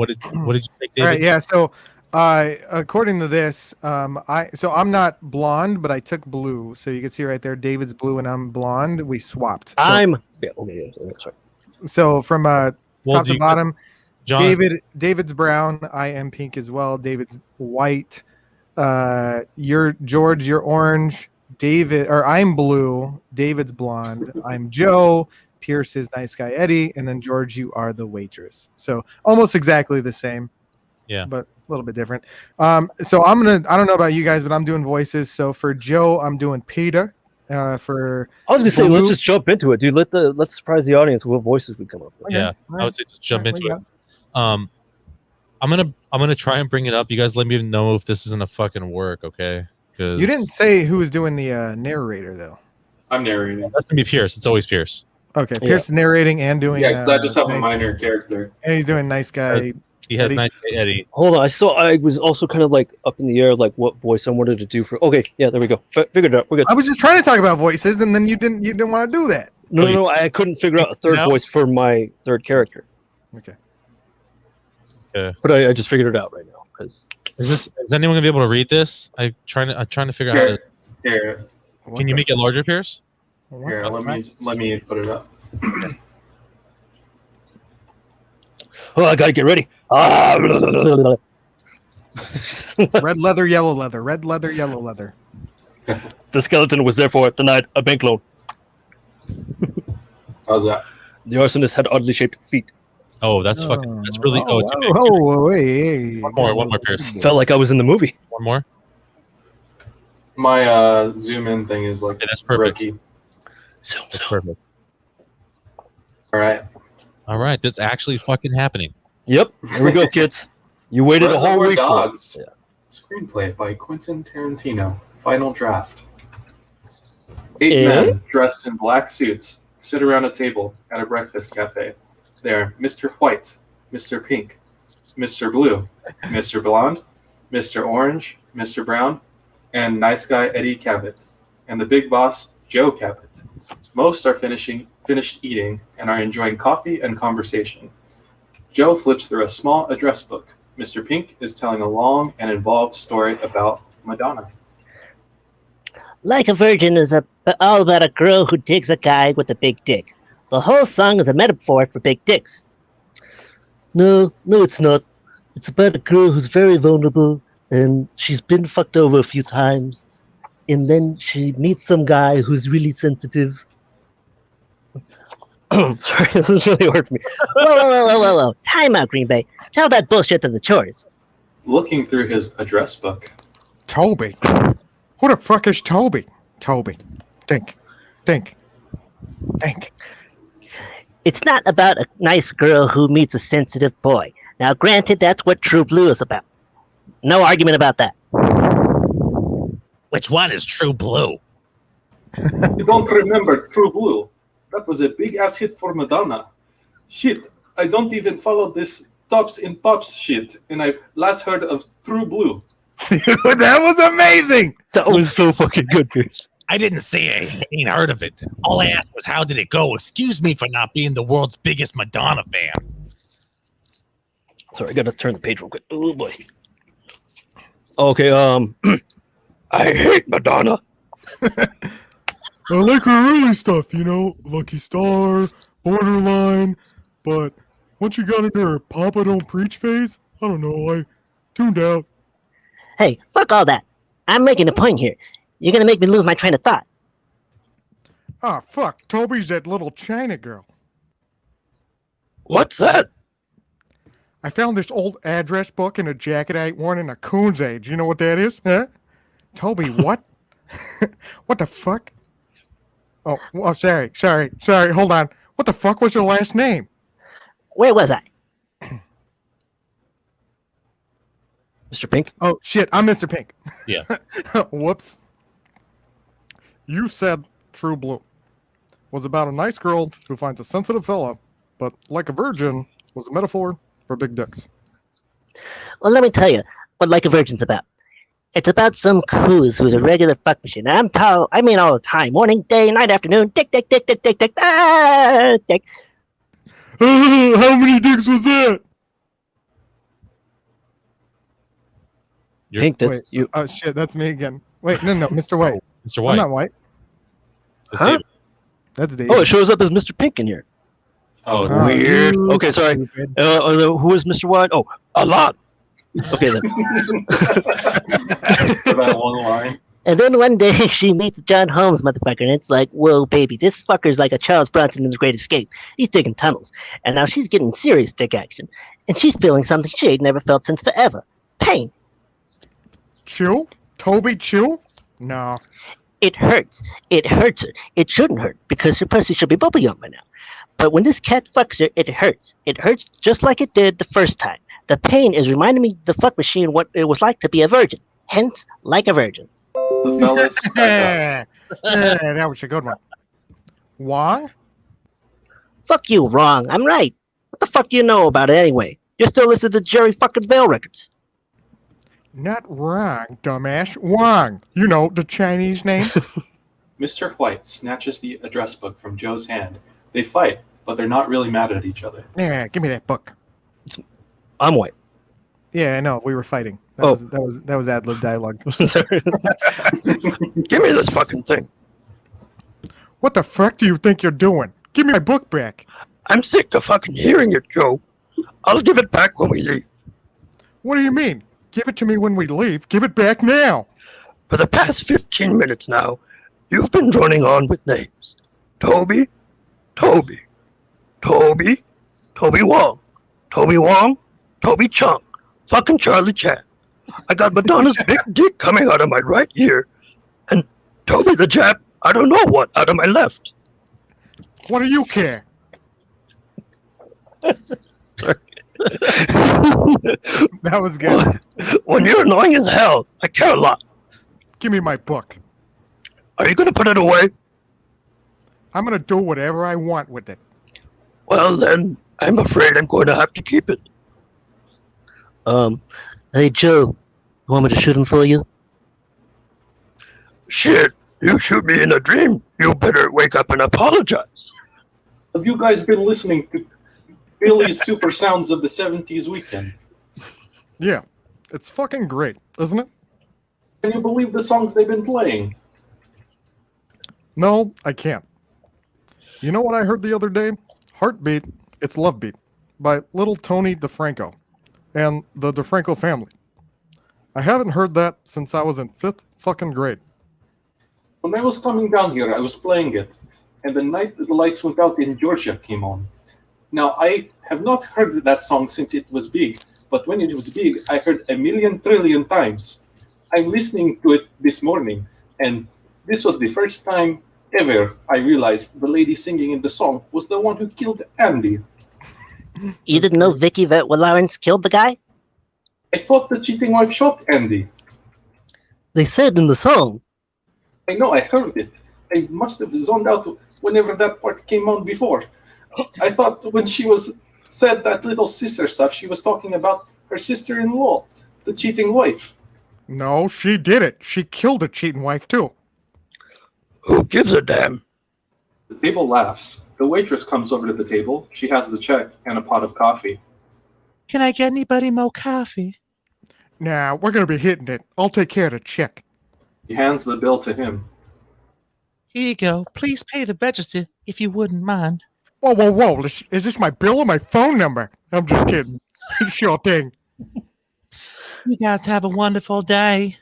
think, David? All right, yeah. So, according to this, I'm not blonde, but I took blue. So you can see right there, David's blue and I'm blonde. We swapped. So, Sorry. So from top to bottom, John, David's brown. I am pink as well. David's white. You're George. You're orange. I'm blue. David's blonde. I'm Joe. Pierce is nice guy Eddie, and then George, you are the waitress. So almost exactly the same. Yeah, but a little bit different. So I don't know about you guys, but I'm doing voices. So for Joe, I'm doing Peter. For I was gonna say, let's just jump into it, dude. Let's surprise the audience with what voices we come up with. Yeah, I would say just jump into it. I'm gonna try and bring it up. You guys let me know if this is gonna fucking work, okay? You didn't say who was doing the narrator though. I'm narrating. That's gonna be Pierce. It's always Pierce. Okay, Pierce is narrating and doing. Yeah, because I just have a minor character. And he's doing nice guy. He has nice guy Eddie. Hold on, I was also kind of like up in the air, like what voice I wanted to do for. Okay, yeah, there we go. Figured it out. We're good. I was just trying to talk about voices, and then you didn't want to do that. No, I couldn't figure out a third voice for my third character. Okay. Yeah. But I just figured it out right now. Because is anyone gonna be able to read this? I'm trying to figure out how to. Here. Can you make it larger, Pierce? Here, let me put it up. Oh, I gotta get ready. Red leather, yellow leather. Red leather, yellow leather. The skeleton was therefore denied a bank loan. How's that? The arsonist had oddly shaped feet. Oh, that's fucking. That's really. Wait. One more, Pierce. Felt like I was in the movie. One more. My zoom in thing is like that's perfect. rookie. That's perfect. All right. That's actually fucking happening. Yep. Here we go, kids. You waited a whole week. Dogs. Yeah. Screenplay by Quentin Tarantino. Final draft. 8 men dressed in black suits sit around a table at a breakfast cafe. They are Mr. White, Mr. Pink, Mr. Blue, Mr. Blonde, Mr. Orange, Mr. Brown, and nice guy Eddie Cabot, and the big boss Joe Cabot. Most are finished eating and are enjoying coffee and conversation. Joe flips through a small address book. Mr. Pink is telling a long and involved story about Madonna. Like a Virgin is all about a girl who digs a guy with a big dick. The whole song is a metaphor for big dicks. No, it's not. It's about a girl who's very vulnerable, and she's been fucked over a few times, and then she meets some guy who's really sensitive. Sorry, this is really hard for me. Whoa. Time out, Green Bay. Tell that bullshit to the tourists. Looking through his address book. Toby. Who the fuck is Toby? Toby. Think. It's not about a nice girl who meets a sensitive boy. Now, granted, that's what True Blue is about. No argument about that. Which one is True Blue? You don't remember True Blue? That was a big-ass hit for Madonna. Shit, I don't even follow this Tops in Pops shit, and I last heard of True Blue. That was amazing! That was so fucking good, Pierce. I didn't say I ain't heard of it. All I asked was how did it go? Excuse me for not being the world's biggest Madonna fan. Sorry, I gotta turn the page real quick. Oh boy. Okay, I hate Madonna. I like her early stuff, Lucky Star, Borderline, but once you got into her Papa Don't Preach phase, I don't know, I tuned out. Hey, fuck all that. I'm making a point here. You're gonna make me lose my train of thought. Ah, fuck, Toby's that little China girl. What's that? I found this old address book in a jacket I ain't worn in a coon's age. You know what that is, huh? Toby, what? What the fuck? Oh, sorry. Hold on. What the fuck was your last name? Where was I? Mr. Pink? Oh, shit. I'm Mr. Pink. Yeah. Whoops. You said True Blue was about a nice girl who finds a sensitive fella, but like a virgin was a metaphor for big dicks. Well, let me tell you what Like a Virgin's about. It's about some coos who's a regular fuck machine. And I mean all the time. Morning, day, night, afternoon. Dick, dick, dick, dick, dick, dick, dick. How many dicks was that? Pink, that's Wait. you. Oh, shit. That's me again. Wait, no, Mr. White. Mr. I'm White. not White. That's Huh? David. That's Dave. Oh, it shows up as Mr. Pink in here. Oh, Ah, Weird. you Okay, sorry. stupid. Who is Mr. White? Oh, a lot. Okay, then. for that one line. And then one day she meets John Holmes, motherfucker, and it's like, whoa, baby, this fucker's like a Charles Bronson in The Great Escape. He's digging tunnels. And now she's getting serious dick action. And she's feeling something she ain't never felt since forever. Pain. Chew? Toby Chew? No. It hurts. It hurts her. It shouldn't hurt because her pussy should be bubble yum by now. But when this cat fucks her, it hurts. It hurts just like it did the first time. The pain is reminding me the fuck machine what it was like to be a virgin. Hence, Like a Virgin. The fellas crack up. Yeah, that was a good one. Wong? Fuck you, wrong. I'm right. What the fuck do you know about it anyway? You're still listening to Jerry fucking Bell records. Not wrong, dumbass. Wong. You know, the Chinese name. Mr. White snatches the address book from Joe's hand. They fight, but they're not really mad at each other. Yeah, give me that book. I'm White. Yeah, I know. We were fighting. That was ad-lib dialogue. Give me this fucking thing. What the fuck do you think you're doing? Give me my book back. I'm sick of fucking hearing it, Joe. I'll give it back when we leave. What do you mean? Give it to me when we leave. Give it back now. For the past 15 minutes now, you've been droning on with names. Toby, Toby, Toby, Toby Wong, Toby Wong, Toby Chung, fucking Charlie Chan. I got Madonna's big dick coming out of my right ear, and Toby the Jap, I don't know what, out of my left. What do you care? That was good. When you're annoying as hell, I care a lot. Give me my book. Are you gonna put it away? I'm gonna do whatever I want with it. Well then, I'm afraid I'm going to have to keep it. Hey, Joe, you want me to shoot him for you? Shit, you shoot me in a dream. You better wake up and apologize. Have you guys been listening to Billy's Super Sounds of the 70s Weekend? Yeah, it's fucking great, isn't it? Can you believe the songs they've been playing? No, I can't. You know what I heard the other day? Heartbeat, It's Love Beat by Little Tony DeFranco and the DeFranco family. I haven't heard that since I was in 5th fucking grade. When I was coming down here, I was playing it, and The Night the Lights Went Out in Georgia came on. Now, I have not heard that song since it was big, but when it was big, I heard a million trillion times. I'm listening to it this morning, and this was the first time ever I realized the lady singing in the song was the one who killed Andy. You didn't know Vicky Lawrence killed the guy? I thought the cheating wife shot Andy. They said in the song. I know, I heard it. I must have zoned out whenever that part came on before. I thought when she said that little sister stuff, she was talking about her sister-in-law, the cheating wife. No, she did it. She killed a cheating wife, too. Who gives a damn? The table laughs. The waitress comes over to the table. She has the check and a pot of coffee. Can I get anybody more coffee? Nah, we're gonna be hitting it. I'll take care of the check. He hands the bill to him. Here you go. Please pay the register if you wouldn't mind. Whoa, whoa, whoa. Is this my bill or my phone number? I'm just kidding. Sure thing. You guys have a wonderful day.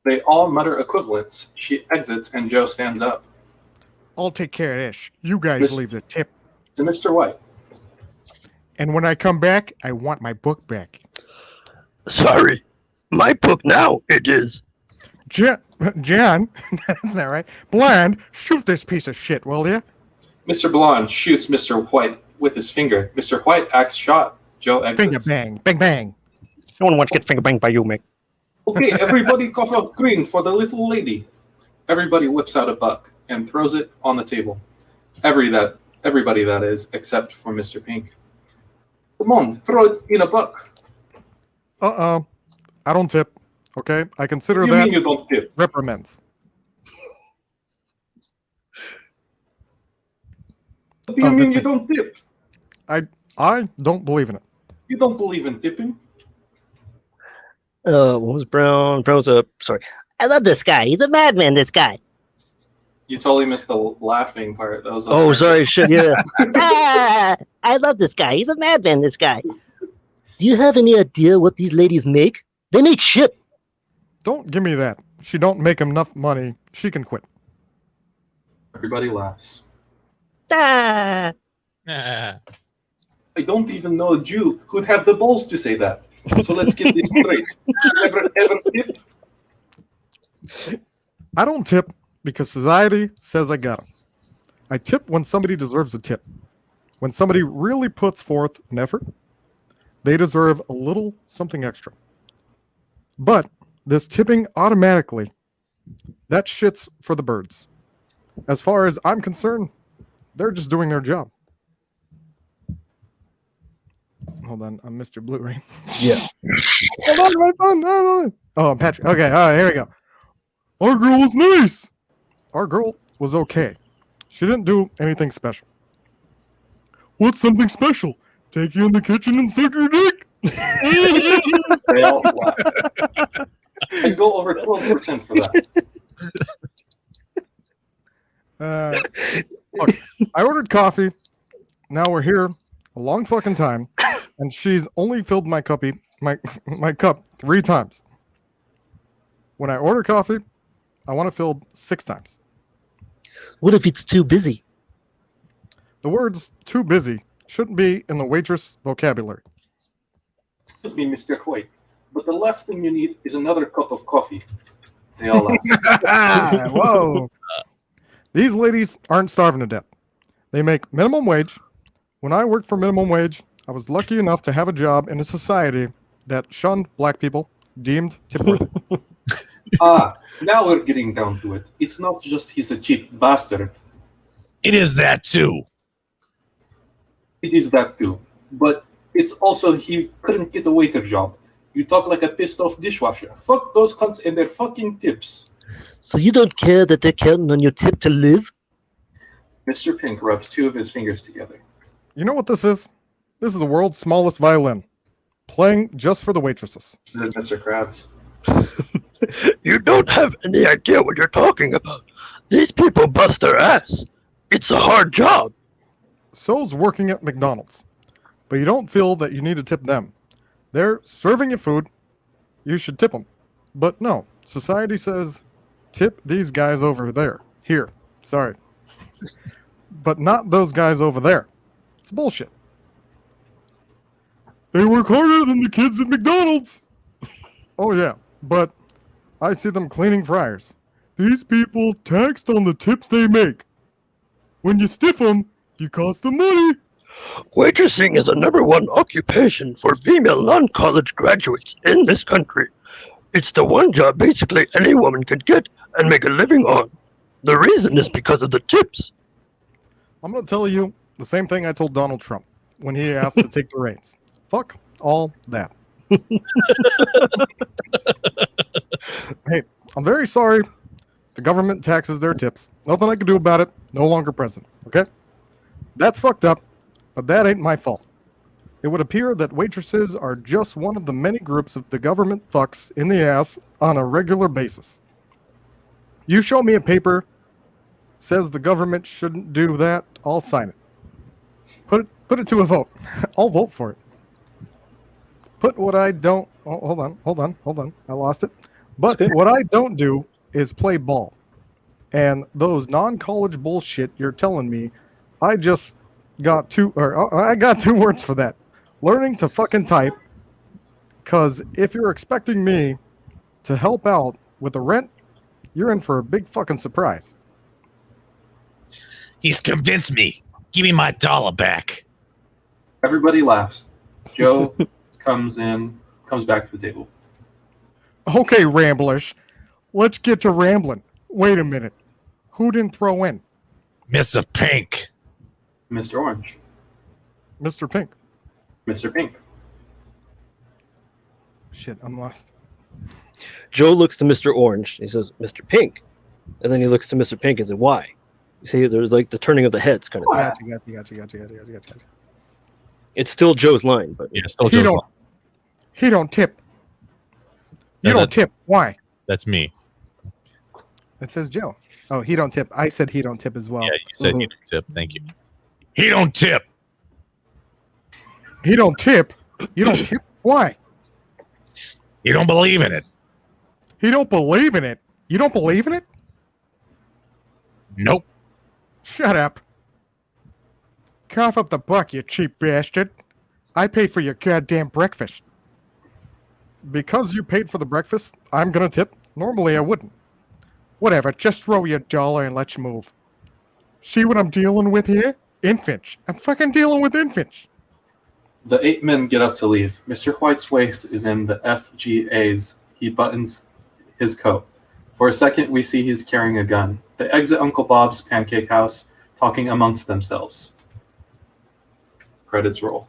They all mutter equivalents. She exits and Joe stands up. I'll take care of this. You guys leave the tip. To Mr. White. And when I come back, I want my book back. Sorry. My book now, it is. John, that's not right. Blonde, shoot this piece of shit, will you? Mr. Blonde shoots Mr. White with his finger. Mr. White acts shot. Joe exits. Finger bang, bang, bang. No one wants to get finger banged by you, Mick. Okay, everybody cough up green for the little lady. Everybody whips out a buck and throws it on the table. Everybody that is, except for Mr. Pink. Come on, throw it in a buck. I don't tip. Okay, I consider What do you that mean you don't tip? reprimands. What do you mean you don't tip? I don't believe in it. You don't believe in tipping? What was Brown? Brown's sorry. I love this guy. He's a madman, this guy. You totally missed the laughing part. That was Oh, sorry, shit, yeah. I love this guy. He's a madman, this guy. Do you have any idea what these ladies make? They make shit. Don't give me that. She don't make enough money. She can quit. Everybody laughs. Ah. I don't even know a Jew who'd have the balls to say that. So let's get this straight. Ever tip? I don't tip because society says I gotta. I tip when somebody deserves a tip. When somebody really puts forth an effort, they deserve a little something extra. But this tipping automatically, that shit's for the birds. As far as I'm concerned, they're just doing their job. Hold on, I'm Mr. Blu-ray. Yeah. Hold on, my son. Hold on. Oh, Patrick. Okay, all right, here we go. Our girl was nice. Our girl was okay. She didn't do anything special. What's something special? Take you in the kitchen and suck your dick? They all laugh. I go over 12% for that. Look, I ordered coffee. Now we're here a long fucking time, and she's only filled my cup 3 times. When I order coffee, I want it filled 6 times. What if it's too busy? The words "too busy" shouldn't be in the waitress vocabulary. Excuse me, Mr. White, but the last thing you need is another cup of coffee. They all laugh. Whoa. These ladies aren't starving to death. They make minimum wage. When I worked for minimum wage, I was lucky enough to have a job in a society that shunned black people, deemed tip-worthy. Now we're getting down to it. It's not just he's a cheap bastard. It is that too. It is that too. But it's also he couldn't get a waiter job. You talk like a pissed off dishwasher. Fuck those cunts and their fucking tips. So you don't care that they're counting on your tip to live? Mr. Pink rubs 2 of his fingers together. You know what this is? This is the world's smallest violin, playing just for the waitresses. Mr. Krabs. You don't have any idea what you're talking about. These people bust their ass. It's a hard job. So's working at McDonald's, but you don't feel that you need to tip them. They're serving you food. You should tip them. But no, society says, tip these guys over there. Here. Sorry. But not those guys over there. It's bullshit. They work harder than the kids at McDonald's. Oh, yeah. But I see them cleaning fryers. These people taxed on the tips they make. When you stiff them, you cost them money. Waitressing is the #1 occupation for female non-college graduates in this country. It's the one job basically any woman could get and make a living on. The reason is because of the tips. I'm going to tell you the same thing I told Donald Trump when he asked to take the reins. Fuck all that. Hey, I'm very sorry. The government taxes their tips. Nothing I can do about it. No longer president. Okay? That's fucked up, but that ain't my fault. It would appear that waitresses are just one of the many groups of the government fucks in the ass on a regular basis. You show me a paper says the government shouldn't do that, I'll sign it. Put it to a vote. I'll vote for it. Put what I don't... Oh, hold on. I lost it. But what I don't do is play ball. And those non-college bullshit you're telling me, I got 2 words for that. Learning to fucking type. Because if you're expecting me to help out with the rent, you're in for a big fucking surprise. He's convinced me. Give me my $1 back. Everybody laughs. Joe comes in comes back to the table. Okay, ramblers, let's get to rambling. Wait a minute. Who didn't throw in? Mr. Pink. Mr. Orange. Mr. Pink. Mr. Pink. Shit, I'm lost. Joe looks to Mr. Orange. He says, "Mr. Pink," and then he looks to Mr. Pink and says, "Why?" You see, there's like the turning of the heads, kind of. Gotcha. It's still Joe's line, but Yeah, still He Joe's don't. line. He don't tip. You Yeah, don't tip. Why? That's me. It says Joe. Oh, he don't tip. I said he don't tip as well. Yeah, you said he don't tip. Thank you. He don't tip. He don't tip. You don't tip. Why? You don't believe in it. He don't believe in it. You don't believe in it? Nope. Shut up. Cough up the buck, you cheap bastard. I paid for your goddamn breakfast. Because you paid for the breakfast, I'm gonna tip. Normally I wouldn't. Whatever, just throw your $1 and let's move. See what I'm dealing with here? Infants. I'm fucking dealing with infants. The 8 men get up to leave. Mr. White's waist is in the FGA's. He buttons his coat. For a second, we see he's carrying a gun. They exit Uncle Bob's pancake house, talking amongst themselves. Credits roll.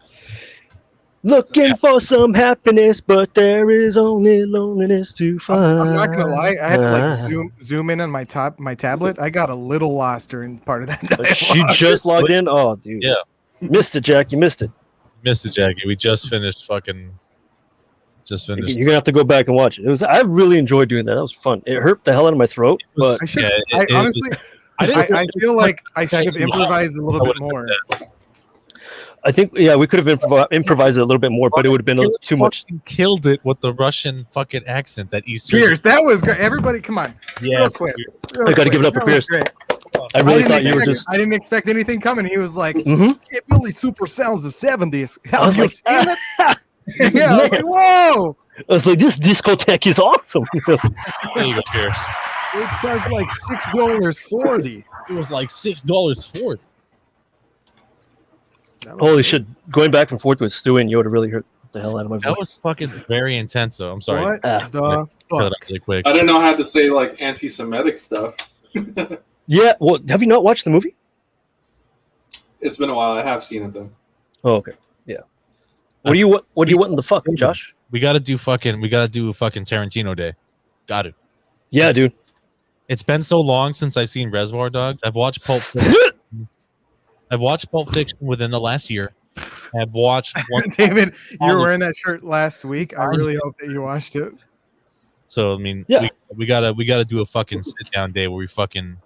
looking for some happiness, but there is only loneliness to find. I'm not gonna lie, I had to like zoom in on my tablet. I got a little lost during part of that. She just logged in. Oh, dude. Yeah. Missed it, Jack. You missed it. Missed it, Jackie. We just finished. You're gonna have to go back and watch it. I really enjoyed doing that. That was fun. It hurt the hell out of my throat, but honestly, I feel like I should have improvised a little bit more. I think we could have improvised it a little bit more, but it would have been too much. Killed it with the Russian fucking accent. That Eastern. Pierce, that was great. Everybody, come on. Yes. I got to give it up for Pierce. I really thought you were just. I didn't expect anything coming. He was like, "It really super sounds the '70s." Have you seen it? Yeah, I was like, whoa! I was like, this discotheque is awesome. There you go, Pierce. They charged like $6.40. It was like $6 for it. Holy shit! Going back and forth with Stu and you would have really hurt the hell out of my voice. That was fucking very intense, though. I'm sorry. What the fuck? Really quick. I didn't know how to say like anti-Semitic stuff. Yeah, well, have you not watched the movie? It's been a while. I have seen it though. Oh, okay. Yeah. What do you want in the fuck, Josh? We gotta do fucking Tarantino Day. Got it. Yeah, dude. It's been so long since I've seen Reservoir Dogs. I've watched Pulp Fiction. Within the last year. I've watched one. David, you were wearing that shirt last week. I really hope that you watched it. So I mean, yeah. we gotta do a fucking sit down day where we fucking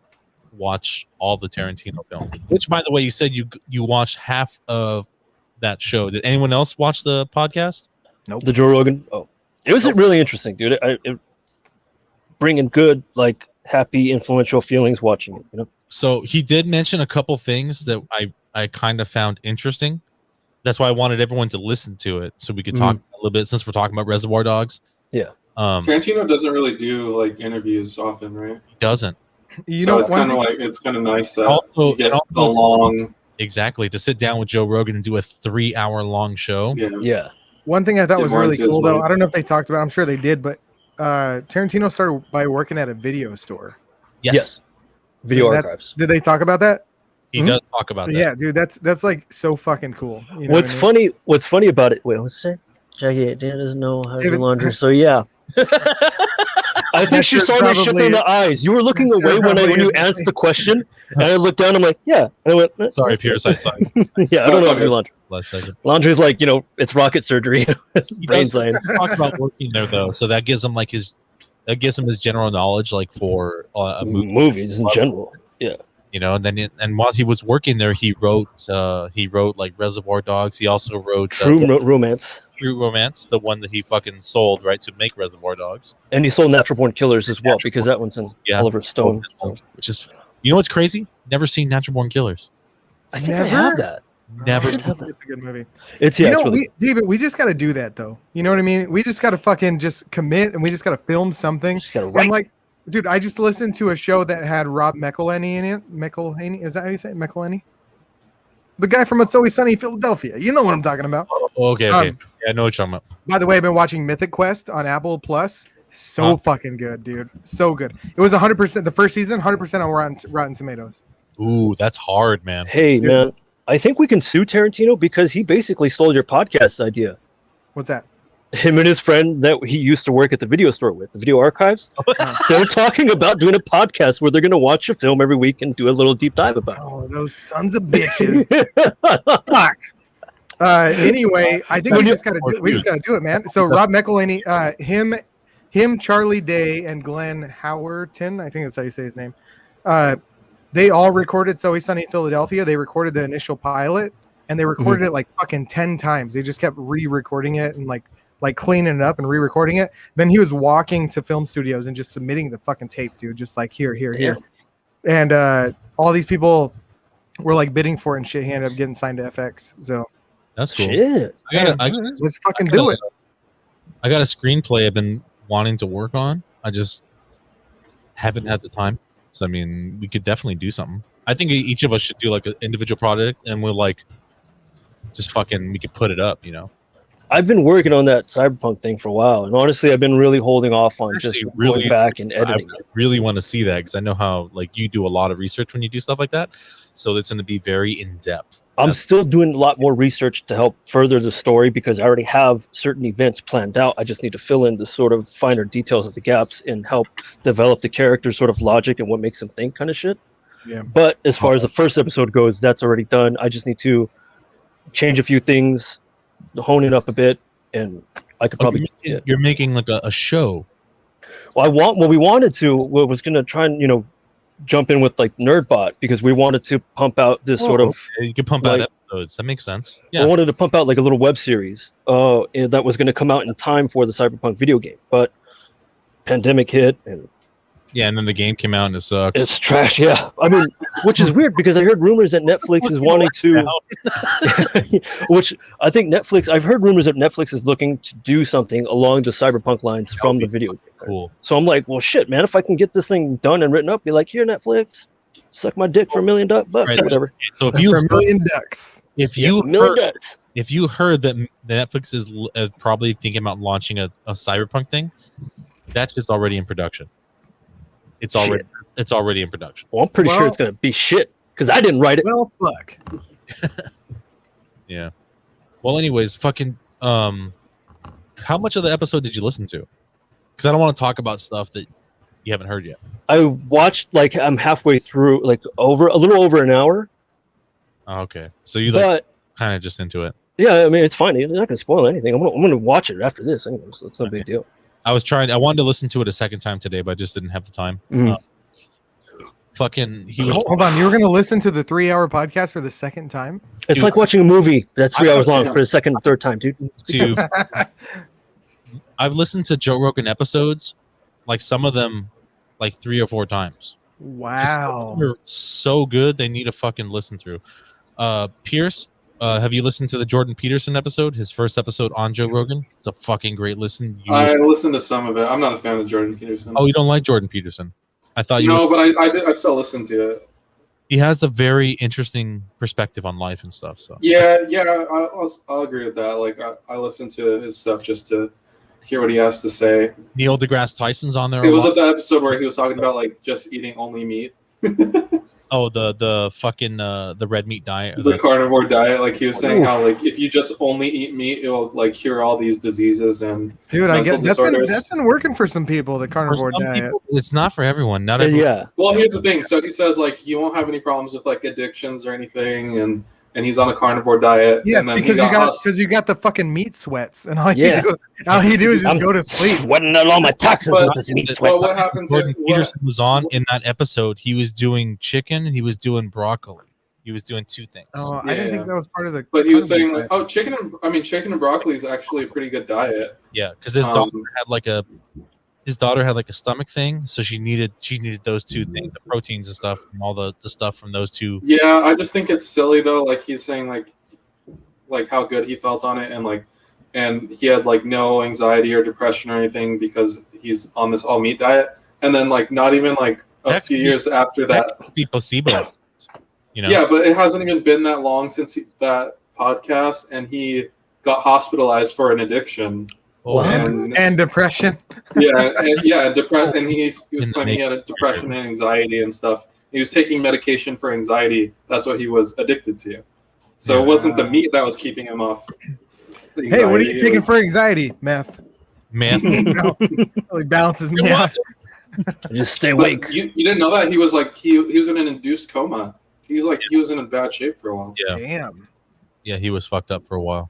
watch all the Tarantino films. Which, by the way, you said you watched half of that show. Did anyone else watch the podcast? Nope. The Joe Rogan. Oh, it was really interesting, dude. It bringing good, like, happy, influential feelings watching it. You know. So he did mention a couple things that I kind of found interesting. That's why I wanted everyone to listen to it so we could talk a little bit since we're talking about Reservoir Dogs. Yeah. Tarantino doesn't really do like interviews often, right? He doesn't. You know, it's kind of like it's kind of nice that also, you get also a long. Exactly, to sit down with Joe Rogan and do a 3-hour-long show. Yeah. One thing I thought was really cool, though, mind. I don't know if they talked about it. I'm sure they did, but Tarantino started by working at a video store. Yes. Video archives. Did they talk about that? He does talk about that. Yeah, dude, that's like so fucking cool. You know What's what I mean? What's funny about it? Wait, what's it? Jackie, Dan doesn't know how to do David- laundry, so yeah. I think she saw my shit in the eyes. You were looking away when you asked the question, and I looked down. I'm like, yeah. And I went, Sorry, Pierce. I saw you. Yeah, I don't know how to do laundry. Last second. Laundry is like, it's rocket surgery. It's He brain does science. talk about working there though, so that gives him like his general knowledge, like for a movie. Movies in general. Yeah. You know, and then while he was working there, he wrote like Reservoir Dogs. He also wrote True Romance. True Romance, the one that he fucking sold right to make Reservoir Dogs. And he sold Natural Born Killers as well, because that one's in Oliver Stone. Which is, you know what's crazy? Never seen Natural Born Killers. I think I have that. Never. It's a good movie. It's really David, we just got to do that though. You know what I mean? We just got to fucking just commit, and we just got to film something. And like, dude, I just listened to a show that had Rob McElhenney in it. McElhenney, is that how you say it? McElhenney? The guy from It's Always Sunny in Philadelphia. You know what I'm talking about. Okay. Yeah, I know what you're talking about. By the way, I've been watching Mythic Quest on Apple Plus. So fucking good, dude. So good. It was 100%. The first season, 100% on Rotten Tomatoes. Ooh, that's hard, man. Hey, Dude. man, I think we can sue Tarantino because he basically stole your podcast idea. What's that? Him and his friend that he used to work at the video store with, the Video Archives, they're talking about doing a podcast where they're going to watch a film every week and do a little deep dive about it. Oh, those sons of bitches. Fuck. Anyway, I think we just gotta do it, man. So Rob McElhaney, him, Charlie Day, and Glenn Howerton, I think that's how you say his name. They all recorded So Always Sunny in Philadelphia. They recorded the initial pilot, and they recorded it like fucking 10 times. They just kept re-recording it and like cleaning it up and re-recording it. Then he was walking to film studios and just submitting the fucking tape, dude. Just like here. And all these people were like bidding for it and shit. He ended up getting signed to FX. So that's cool. Shit. Let's fucking do it. I got a screenplay I've been wanting to work on. I just haven't had the time. So, I mean, we could definitely do something. I think each of us should do like an individual project and we'll like just fucking, we could put it up, you know? I've been working on that cyberpunk thing for a while, and honestly, I've been really holding off on just going back and editing. I really want to see that because I know how like you do a lot of research when you do stuff like that, so it's going to be very in depth. I'm still doing a lot more research to help further the story because I already have certain events planned out. I just need to fill in the sort of finer details of the gaps and help develop the character's sort of logic and what makes them think, kind of shit. Yeah. But as far as the first episode goes, that's already done. I just need to change a few things, hone it up a bit, and I could probably. You're making like a show. Well, we wanted to was going to try and jump in with like Nerdbot because we wanted to pump out this sort of. You can pump out episodes. That makes sense. Yeah. I wanted to pump out like a little web series that was going to come out in time for the Cyberpunk video game, but pandemic hit and. Yeah, and then the game came out and it sucked. It's trash, yeah. I mean, which is weird because I heard rumors that Netflix is wanting to, which I think I've heard rumors that Netflix is looking to do something along the Cyberpunk lines from the video game. Cool. So I'm like, well, shit, man, if I can get this thing done and written up, be like, here, Netflix, suck my dick for $1 million bucks, right, whatever. So if you $1 million ducks, if you heard that Netflix is probably thinking about launching a Cyberpunk thing, that's just already in production. It's already in production. Well, I'm pretty sure it's gonna be shit because I didn't write it. Well, fuck. Yeah. Well, anyways, fucking. How much of the episode did you listen to? Because I don't want to talk about stuff that you haven't heard yet. I watched I'm halfway through, like a little over an hour. Oh, okay, so you like kind of just into it. Yeah, I mean it's fine. It's not gonna spoil anything. I'm gonna watch it after this anyway, so it's no big deal. I wanted to listen to it a second time today, but I just didn't have the time. Hold on, you were going to listen to the 3-hour podcast for the second time? It's like watching a movie that's 3 hours long for the second and third time, dude. I've listened to Joe Rogan episodes, like some of them, like 3 or 4 times. Wow. They're so good, they need to fucking listen through. Pierce, have you listened to the Jordan Peterson episode, his first episode on Joe Rogan? It's a fucking great listen. I listened to some of it. I'm not a fan of Jordan Peterson. Oh, you don't like Jordan Peterson? I thought you. No, but I still listen to it. He has a very interesting perspective on life and stuff. So yeah, I'll agree with that. Like I listen to his stuff just to hear what he has to say. Neil deGrasse Tyson's on there. It was at the episode where he was talking about like just eating only meat. Oh, the fucking the red meat diet. The carnivore diet. Like he was saying how like if you just only eat meat, it will like cure all these diseases and dude, I get that's been working for some people. The carnivore diet. People, it's not for everyone. Not everyone. Yeah. Well, here's the thing. So he says like you won't have any problems with like addictions or anything, and he's on a carnivore diet. Yeah, and then because you got the fucking meat sweats, and all you do is just go to sleep. Sweating out all my toxins with this meat sweats. But what happens? Jordan Peterson was on in that episode. He was doing chicken and he was doing broccoli. He was doing 2 things. Oh, I didn't think that was part of the. But he was saying like, oh, chicken and broccoli is actually a pretty good diet. Yeah, because his daughter had like a stomach thing, so she needed those 2 things, the proteins and stuff, and all the stuff from those 2. Yeah, I just think it's silly though. Like he's saying like how good he felt on it, and he had like no anxiety or depression or anything because he's on this all meat diet, and then like not even like a few years after that could be placebo. Yeah, but it hasn't even been that long since that podcast, and he got hospitalized for an addiction. Oh, And depression. And he was claiming he had a depression and anxiety and stuff. He was taking medication for anxiety. That's what he was addicted to. So it wasn't the meat that was keeping him off. Hey, what are you taking for anxiety? Meth. Really balances me out. Just stay awake. You didn't know that he was in an induced coma. He was in a bad shape for a while. Yeah. Damn. Yeah, he was fucked up for a while.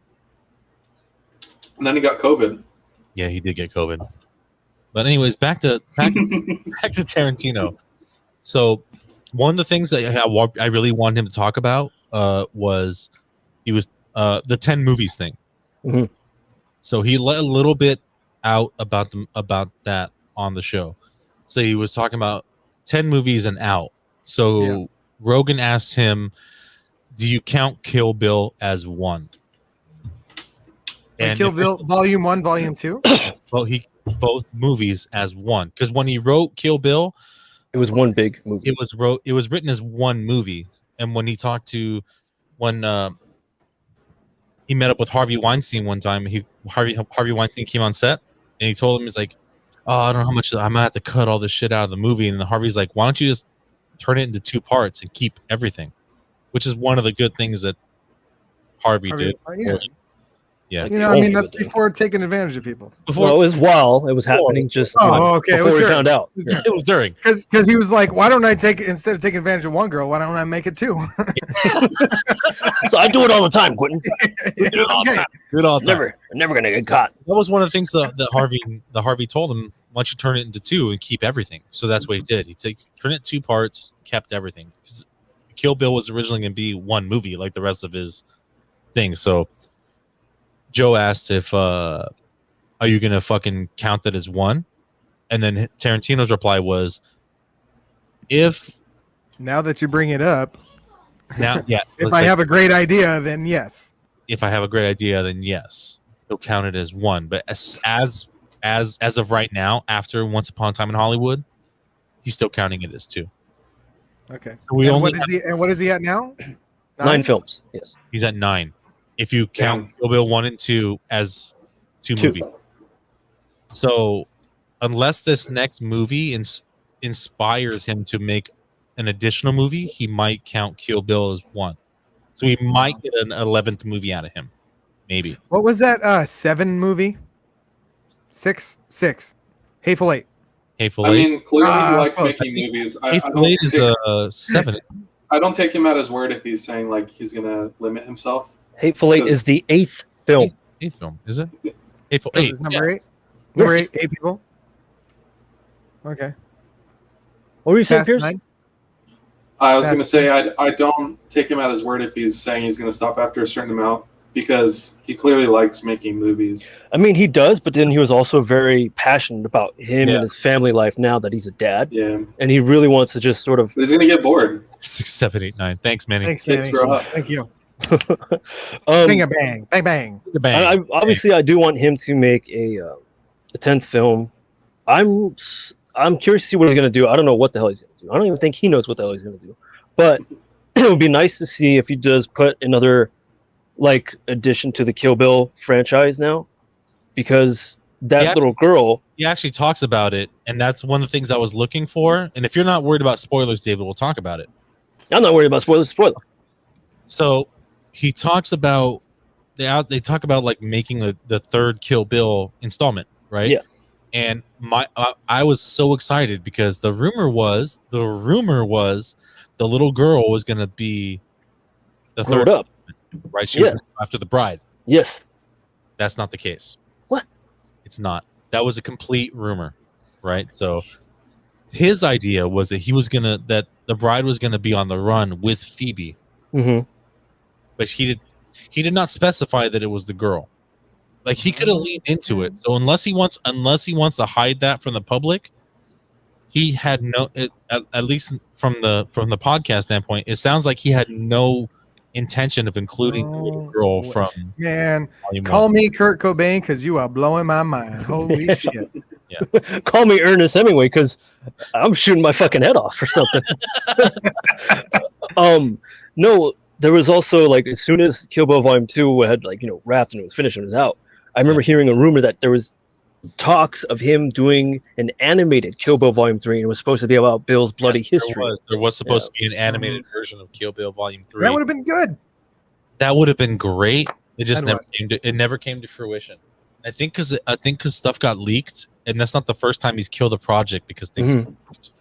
And then he got COVID. Yeah, he did get COVID. But anyways, back to Tarantino. So one of the things that I really wanted him to talk about was the 10 movies thing. Mm-hmm. So he let a little bit out about that on the show. So he was talking about 10 movies and out. So Rogan asked him, "Do you count Kill Bill as one?" And Kill Bill Volume 1, Volume 2? Well, both movies as one, because when he wrote Kill Bill, it was one big movie. It was written as one movie, and when he he met up with Harvey Weinstein one time, Harvey Weinstein came on set, and he told him, he's like, "Oh, I don't know how much I'm gonna have to cut all this shit out of the movie," and Harvey's like, "Why don't you just turn it into 2 parts and keep everything?" Which is one of the good things that Harvey did. Yeah. That's before taking advantage of people. It was while it was happening. Before we found out. It was during. Because he was like, why don't I instead of taking advantage of one girl, why don't I make it 2? So I do it all the time, Quentin. Do it all the time. Never gonna get caught. That was one of the things that Harvey told him. Why don't you turn it into 2 and keep everything? So that's what he did. He turned it 2 parts, kept everything. Because Kill Bill was originally going to be one movie, like the rest of his things. So Joe asked if, "Are you going to fucking count that as one?" And then Tarantino's reply was, "If now that you bring it up, yeah, if I have a great idea, then yes. If I have a great idea, then yes, he'll count it as one. But as of right now, after Once Upon a Time in Hollywood, he's still counting it as 2. Okay. So what is he at now? 9 films. Yes. He's at 9. If you count Kill Bill 1 and 2 as 2 movies. So unless this next movie inspires him to make an additional movie, he might count Kill Bill as 1. So we might get an 11th movie out of him. Maybe. What was that 7 movie? 6? Hateful Eight. Hateful Eight. I mean, clearly he likes making movies. Hateful Eight is 7. I don't take him at his word if he's saying like he's gonna limit himself. Hateful Eight is the 8th film. 8th film, is it? Hateful Eight. Is number 8? Number 8 people? Okay. What were you saying, Pierce? I was going to say I don't take him at his word if he's saying he's going to stop after a certain amount, because he clearly likes making movies. I mean, he does, but then he was also very passionate about him and his family life now that he's a dad. Yeah. And he really wants to just sort of... But he's going to get bored. 6, 7, 8, 9. Thanks, Manny. Thanks, Manny. Kids grow up. Thank you. Bang, bang, bang, bang. Bang. Obviously, I do want him to make a 10th film. I'm curious to see what he's going to do. I don't know what the hell he's going to do. I don't even think he knows what the hell he's going to do. But it would be nice to see if he does put another addition to the Kill Bill franchise now, because that little girl. He actually talks about it, and that's one of the things I was looking for. And if you're not worried about spoilers, David, we'll talk about it. I'm not worried about spoilers. Spoiler. So he talks about they talk about making the 3rd Kill Bill installment, right? Yeah. And I was so excited because the rumor was the little girl was going to be the 3rd up. Right? She was after the bride. Yes. That's not the case. What? It's not. That was a complete rumor, right? So his idea was that that the bride was gonna be on the run with Phoebe. Mm-hmm. But he did not specify that it was the girl. He could have leaned into it. So unless he wants to hide that from the public, he had no. At least from the podcast standpoint, it sounds like he had no intention of including the little girl from. Man, call me Kurt Cobain because you are blowing my mind. Holy shit! Yeah. Call me Ernest Hemingway because I'm shooting my fucking head off or something. No. there was also like as soon as Kill Bill Volume 2 had like wrapped and it was finished and it was out, I remember hearing a rumor that there was talks of him doing an animated Kill Bill Volume 3, and it was supposed to be about Bill's bloody history. There was supposed to be an animated version of Kill Bill Volume 3. That would have been good. That would have been great. It just I'd never came to fruition. I think because stuff got leaked, and that's not the first time he's killed a project because things got leaked,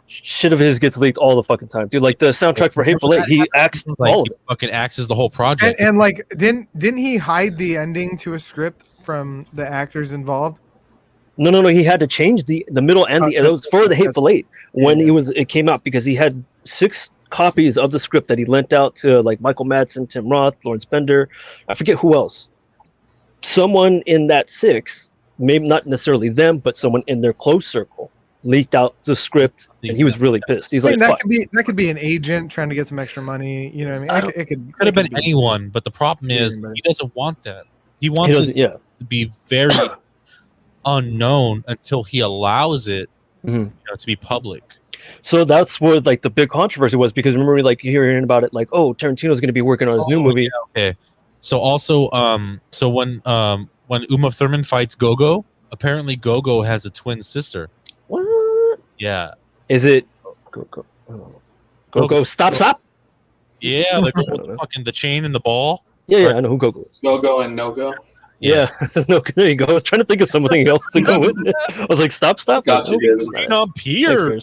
Shit of his gets leaked all the fucking time, dude. Like the soundtrack for Hateful Eight, he axed all of it. Fucking axes the whole project. And like, didn't he hide the ending to a script from the actors involved? No. He had to change the middle and the. It was for the Hateful Eight when it came out because he had 6 copies of the script that he lent out to like Michael Madsen, Tim Roth, Lawrence Bender, I forget who else. Someone in that 6, maybe not necessarily them, but someone in their close circle, leaked out the script, and he was really pissed. He's like, that could be an agent trying to get some extra money. You know what I mean? It could have been anyone, but the problem is he doesn't want that. He wants it to be very unknown until he allows it to be public. So that's what like the big controversy was, because remember like hearing about it like, oh, Tarantino's going to be working on his new movie. Yeah, okay. So also so when Uma Thurman fights Gogo, apparently Gogo has a twin sister. What? Yeah. Is it Gogo? Stop. Yeah, like fucking the chain and the ball. Yeah, I know who Gogo is. Gogo and No-Go. Yeah, no, there you go. I was trying to think of something else to go with it. I was like, stop. Gotcha, Green up here.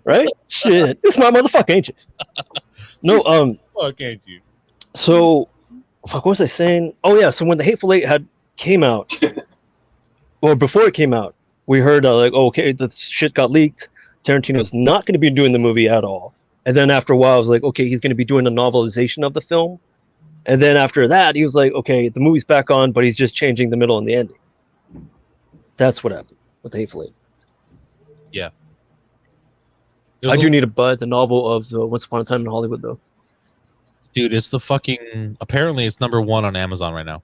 Right? Shit. This is my motherfucker, ain't you? No, fuck, ain't you? So, fuck, what was I saying? Oh, yeah, so when the Hateful Eight came out, or before it came out, we heard, like, oh, okay, the shit got leaked. Tarantino's not going to be doing the movie at all. And then after a while, I was like, okay, he's going to be doing a novelization of the film. And then after that, he was like, okay, the movie's back on, but he's just changing the middle and the ending. That's what happened with the Hateful Eight. Yeah. I do need to buy the novel of Once Upon a Time in Hollywood, though. Dude, it's the fucking... Apparently, it's #1 on Amazon right now.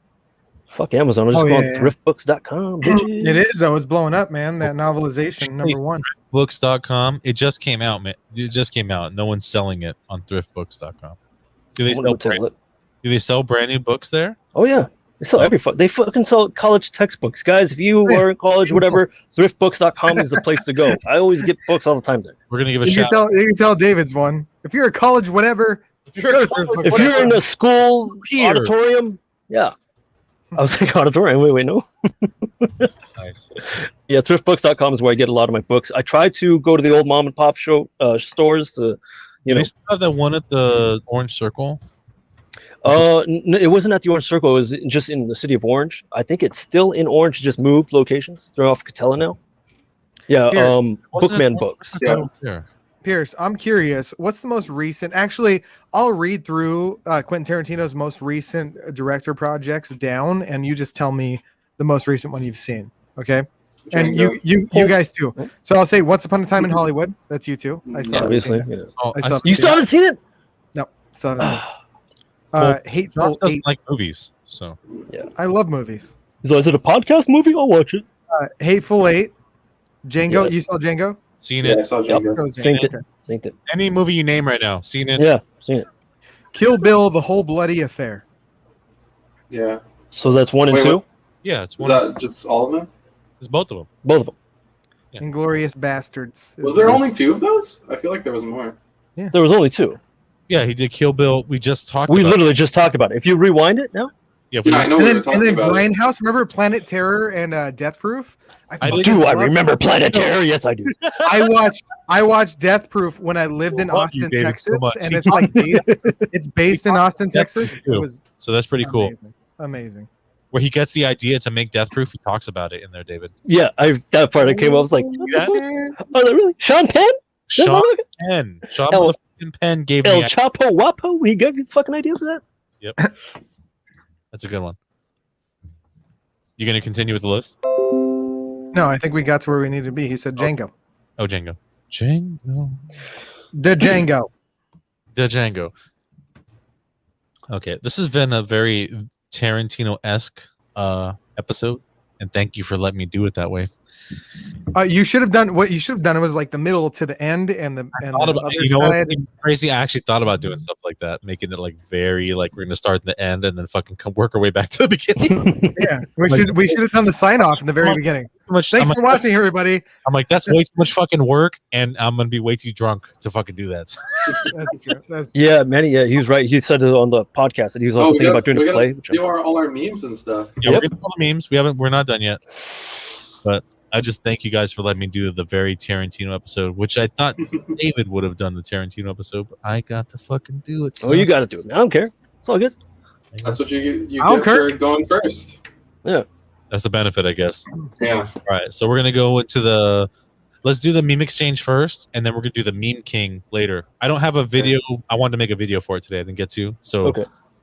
Fuck Amazon. I'm just going thriftbooks.com, bitches. It is, though. It's blowing up, man. That novelization, #1. Thriftbooks.com. It just came out, man. It just came out. No one's selling it on thriftbooks.com. Do they sell brand new books there? Oh, yeah. They sell they fucking sell college textbooks. Guys, if you are in college, whatever, thriftbooks.com is the place to go. I always get books all the time there. We're going to give a shout out. You can tell David's one. If you're a college, whatever. If you're in a school auditorium, yeah. I was like, auditorium? Wait, no. Nice. Yeah, thriftbooks.com is where I get a lot of my books. I try to go to the old mom and pop stores to, Do they still have that one at the Orange Circle? It wasn't at the Orange Circle. It was just in the city of Orange. I think it's still in Orange. Just moved locations. They're off Catella now. Yeah, Bookman Books. Yeah. Pierce, I'm curious. What's the most recent? Actually, I'll read through Quentin Tarantino's most recent director projects down, and you just tell me the most recent one you've seen. Okay. And you guys too. So I'll say Once Upon a Time in Hollywood. That's you two. I still haven't seen it. You still haven't seen it? No, still haven't seen it. Hateful doesn't Eight. like movies, so yeah, I love movies. So is it a podcast movie? I'll watch it. Hateful Eight, Django. Yeah. You saw Django? Seen it. Yeah, I saw Django. Synced it. Any movie you name right now, seen it. Yeah, seen it. Kill Bill: The Whole Bloody Affair. Yeah. So that's 1 and 2. Yeah, it's Is one. that just all of them? It's both of them. Both of them. Yeah. Inglorious Bastards. Was there only 2 of those? I feel like there was more. Yeah. There was only 2. Yeah, he did Kill Bill. We just talked. We literally just talked about it. If you rewind it now. Yeah, I know. And then Grindhouse. Remember Planet Terror and Death Proof? I remember Planet Terror. Yes, I do. I watched Death Proof when I lived in Austin, Texas, and it's like based in Austin, Texas. So that's pretty cool. Amazing. Where he gets the idea to make Death Proof, he talks about it in there, David. Yeah, that part came up. I was like, oh, really? Sean Penn? Sean Penn gave me El Chapo Wapo. He gave you the fucking idea for that. Yep, that's a good one. You gonna continue with the list? No, I think we got to where we needed to be. He said Django. Oh, Django. Django. The Django. The Django. Okay, this has been a very Tarantino-esque episode, and thank you for letting me do it that way. You should have done what you should have done. It was like the middle to the end and the other side. Crazy. I actually thought about doing stuff like that, making it like very like we're gonna start at the end and then fucking work our way back to the beginning. Yeah, we should have done the sign off in the very beginning. Thanks for watching, everybody. I'm like, that's way too much fucking work, and I'm gonna be way too drunk to fucking do that. That's yeah, Manny. Yeah, he was right. He said it on the podcast that he was also thinking about doing a play. Do all our memes and stuff. Yeah, we're gonna do all the memes. We're not done yet, but I just thank you guys for letting me do the very Tarantino episode, which I thought David would have done the Tarantino episode, but I got to fucking do it. So. Oh, you got to do it. I don't care. It's all good. That's what you get for going first. Yeah. That's the benefit, I guess. Yeah. All right. So we're going to go into let's do the meme exchange first, and then we're going to do the meme king later. I don't have a video. I wanted to make a video for it today. I didn't get to. So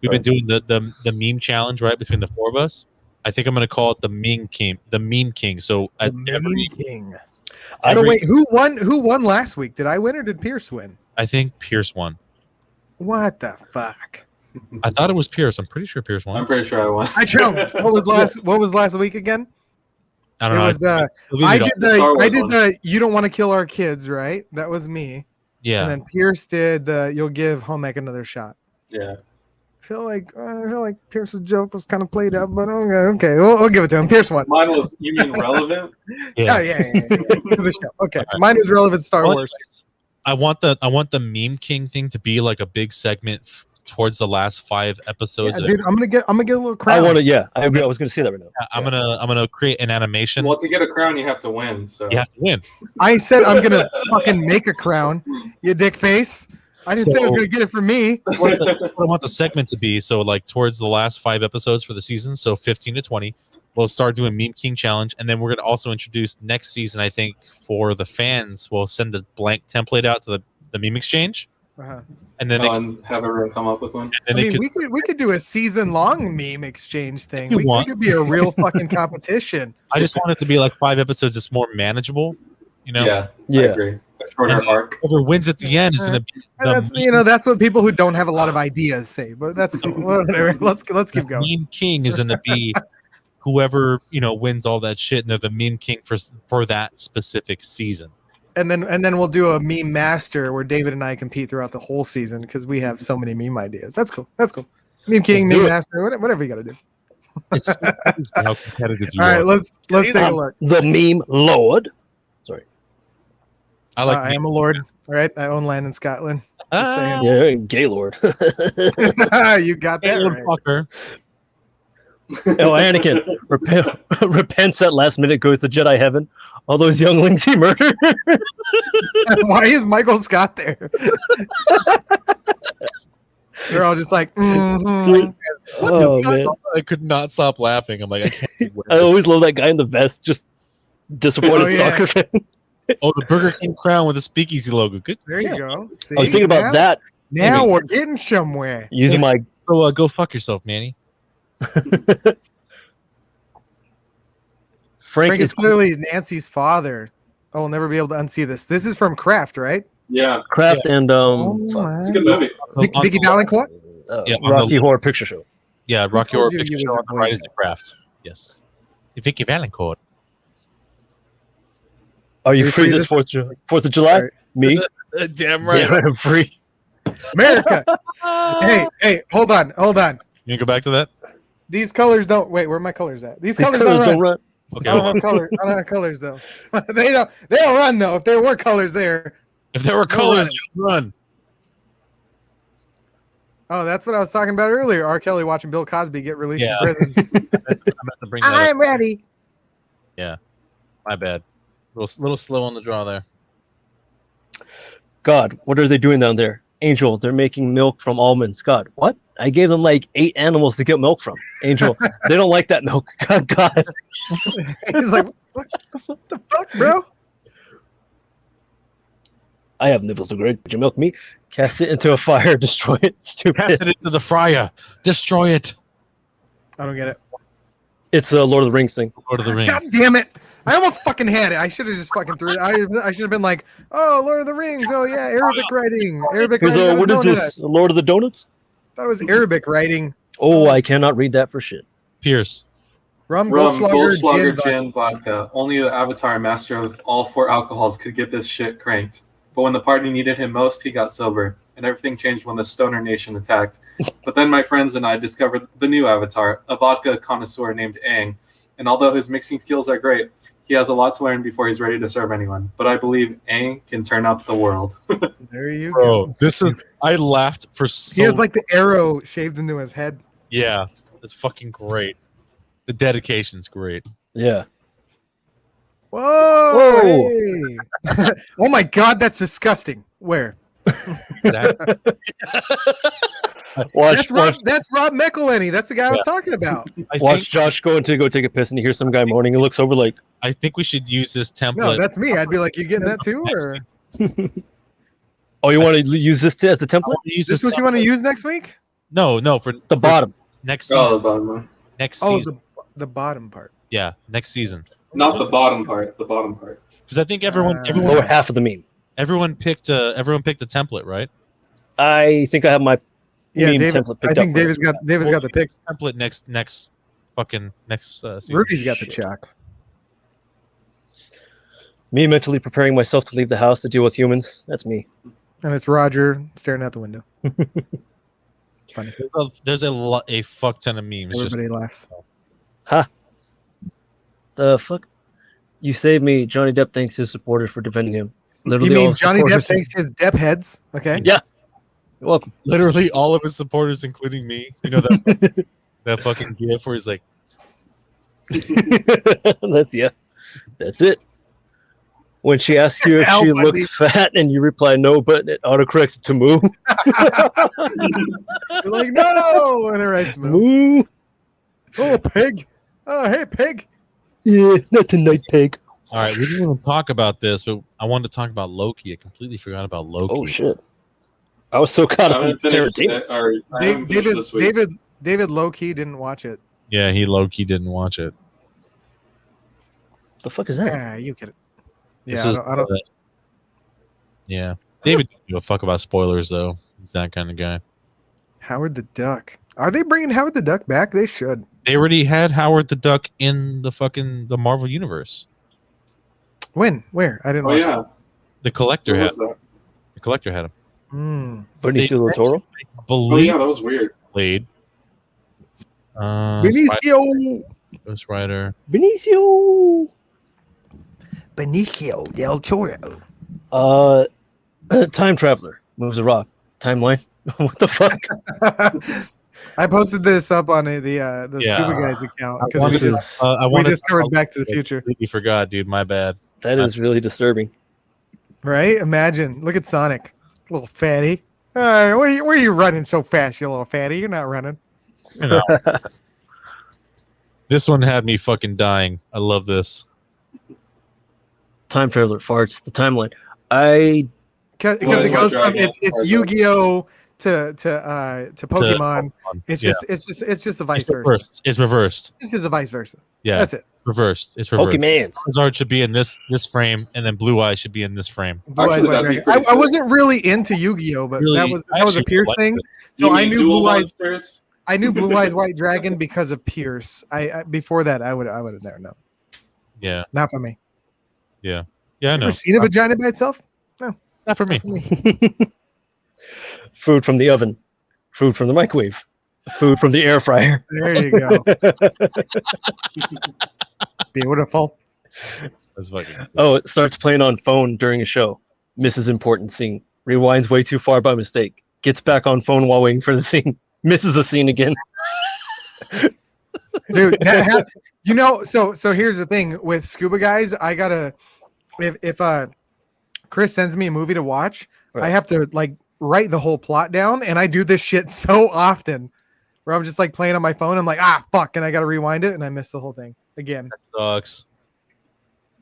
we've been doing the meme challenge, right, between the four of us. I think I'm going to call it the meme king. The meme king. So the meme king. I don't wait. Who won? Who won last week? Did I win or did Pierce win? I think Pierce won. What the fuck? I thought it was Pierce. I'm pretty sure Pierce won. I'm pretty sure I won. I challenged. What was last week again? I don't know. I did the you don't want to kill our kids, right? That was me. Yeah. And then Pierce did the you'll give home ec another shot. Yeah. I feel like Pierce's joke was kind of played up, but okay, we'll give it to him. Pierce won. Mine was, you mean relevant? Yeah. The show. Okay, right. Mine is relevant Star Wars. I want the meme king thing to be like a big segment towards the last 5 episodes. Yeah, dude, I'm gonna get a little crown. I want to. Yeah, I was gonna say that right now. I'm gonna create an animation. Well, to get a crown, you have to win. So you have to win. I said I'm gonna fucking make a crown. You dick face. I didn't say I was going to get it for me. What I want the segment to be, so like towards the last 5 episodes for the season, so 15 to 20, we'll start doing Meme King Challenge, and then we're going to also introduce next season, I think, for the fans, we'll send the blank template out to the Meme Exchange, and then and have everyone come up with one. I mean, we could do a season-long meme exchange thing. We could be a real fucking competition. I just want it to be like 5 episodes. It's more manageable, you know? Yeah. I agree. Shorter arc. Whoever wins at the end is going to be. That's what people who don't have a lot of ideas say. But that's whatever. Let's keep going. Meme King is going to be whoever wins all that shit, and they're the Meme King for that specific season. And then we'll do a meme master where David and I compete throughout the whole season because we have so many meme ideas. That's cool. Meme King, meme master, whatever you got to do. It's how competitive you are. All right, let's take a look. The meme lord. Sorry. I am a lord. All right, I own land in Scotland. Yeah, Gaylord. You got that right. Fucker. Anakin repents at last minute, goes to Jedi heaven. All those younglings he murdered. Why is Michael Scott there? They're all just like, oh man! I could not stop laughing. I'm like, I can't. I always love that guy in the vest, just disappointed soccer fan. Oh, the Burger King crown with the Speakeasy logo. Good. There you go. See, I was thinking about that. Now we're getting somewhere. Using my go fuck yourself, Manny. Frank is clearly Nancy's father. I will never be able to unsee this. This is from Kraft, right? Yeah, Kraft and it's a good movie. Vicky Valancourt. Rocky Horror Picture Show. Yeah, Rocky Horror Picture Show. Right is the Kraft. Yes, Vicky Valancourt. Are you free this 4th of July? Sorry. Me? Damn right. I'm free. America. Hey, hold on. You can go back to that? These colors don't wait, where are my colors at? These colors don't run. Okay. I don't have colors though. They don't run though. If there were colors there. If there were colors, they'd run. Oh, that's what I was talking about earlier. R. Kelly watching Bill Cosby get released from prison. I'm ready. Yeah. My bad. Little slow on the draw there. God, what are they doing down there? Angel, they're making milk from almonds. God, what? I gave them like 8 animals to get milk from. Angel, they don't like that milk. God. He's like, what the fuck, bro? I have nipples so great. Did you milk me? Cast it into a fire, destroy it. Stupid. Cast it into the fryer. Destroy it. I don't get it. It's a Lord of the Rings thing. Lord of the Rings. God damn it. I almost fucking had it. I should have just fucking threw it. I should have been like, oh, Lord of the Rings. Oh, yeah, Arabic writing. What is this? Lord of the Donuts? I thought it was Arabic writing. Oh, I cannot read that for shit. Pierce. Rum, Rum, Goldschlager, Goldschlager, gin, gin, vodka. Only the Avatar, master of all 4 alcohols, could get this shit cranked. But when the party needed him most, he got sober, and everything changed when the Stoner Nation attacked. But then my friends and I discovered the new Avatar, a vodka connoisseur named Aang. And although his mixing skills are great, he has a lot to learn before he's ready to serve anyone. But I believe Aang can turn up the world. There you Bro, go. this is. I laughed for so. He has like the arrow shaved into his head. Yeah, it's fucking great. The dedication's great. Yeah. Whoa! Whoa. Hey. Oh my God, that's disgusting. Where? Watch That's Rob McElhenney. That's the guy I was talking about. watch Josh go to take a piss and he hears some guy moaning and looks over like, I think we should use this template. No, that's me. I'd be like, you getting that too? Or oh, you want to use this as a template? Use is this what you want to use next week? No, for The bottom. next season. Oh, the bottom one. Next Oh, season. the bottom part. Yeah, next season. Not the bottom part. The bottom part. Because I think everyone Lower half of the meme. picked a template, right? I think I have my meme David. template I picked think up. David's got the picks. Template next season. Rudy's got the check. Me mentally preparing myself to leave the house to deal with humans. That's me. And it's Roger staring out the window. Funny. There's a fuck ton of memes. Everybody laughs. The fuck? You saved me. Johnny Depp thanks his supporters for defending him. Literally You all mean his Johnny Depp supporters- thanks his Depp heads? Okay. Yeah. You're welcome. Literally all of his supporters, including me. You know that that fucking gif where he's like, That's it. When she asks you if Hell, she buddy. looks fat and you reply no, but it autocorrects to moo. You're like, no, and it writes moo. Moo. Oh, pig. Oh, hey, pig. Yeah, not tonight, pig. all right, we didn't even talk about this, but I wanted to talk about Loki. I completely forgot about Loki. Oh shit. I was so caught I up in haven't finished Tarantino. it, or I haven't finished this week. David low-key didn't watch it. Yeah, he low-key didn't watch it. The fuck is that? Yeah, you get it. This Yeah, is I don't, yeah. David doesn't give a fuck about spoilers though. He's that kind of guy. Howard the Duck. Are they bringing Howard the Duck back? They should. They already had Howard the Duck in the Marvel universe. When? Where? I didn't Oh watch yeah. The collector What had was that? the collector had him. it. Benicio del Toro? I Oh believe yeah, that was weird. played. Benicio. Ghost Rider. Benicio. Benicio del Toro. Time Traveler moves a rock. Timeline. What the fuck? I posted this up on the Yeah. Scuba Guys account I because wanted we to- just I we wanted discovered Back to the Future. completely forgot, dude. My bad. That is really disturbing. Right? Imagine. Look at Sonic, little fatty. Where are you running so fast, you little fatty? You're not running. You know. This one had me fucking dying. I love this. Time Traveler farts the timeline. I Because Well, it goes White from Dragon, it's White Yu-Gi-Oh to Pokemon. It's Yeah. just a vice It's versa. reversed. It's reversed. It's just a vice versa. Yeah, That's it. reversed. It's reversed. Pokemans. Charizard should be in this frame, and then Blue Eyes should be in this frame. Blue Eyes Actually, White that'd be Dragon. pretty I sick. wasn't really into Yu-Gi-Oh, but Really, that was I a actually Pierce liked thing. it. So You I mean knew Duel Blue Eyes. Monsters? I knew Blue Eyes White Dragon because of Pierce. I before that I would have never known. Yeah, Not for me. yeah, I know. Ever seen a vagina by itself? Not for me. Food from the oven. Food from the microwave. Food from the air fryer. There you go. Beautiful. That's fucking. Oh, it starts playing on phone during a show. Misses important scene. Rewinds way too far by mistake. Gets back on phone while waiting for the scene. Misses the scene again. Dude, so here's the thing with Scuba Guys, I gotta if Chris sends me a movie to watch, Right. I have to like write the whole plot down, and I do this shit so often where I'm just like playing on my phone. I'm like, fuck, and I gotta rewind it, and I miss the whole thing again. Sucks.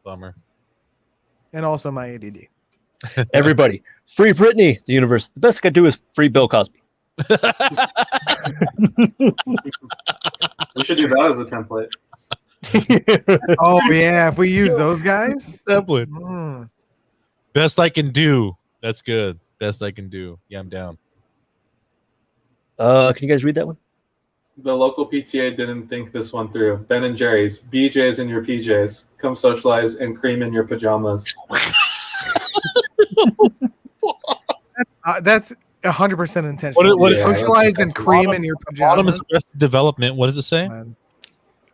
Bummer. And also my ADD. Everybody. Free Britney, the universe. The best I could do is free Bill Cosby. We should do that as a template. Oh yeah, if we use those guys. Template. Mm. Best I can do. That's good. Best I can do. Yeah, I'm down. Can you guys read that one? The local PTA didn't think this one through. Ben and Jerry's, BJ's in your PJs. Come socialize and cream in your pajamas. That's 100% intentional. What- Socialize and cream in your Bottom is pajamas. Arrested Development. What does it say?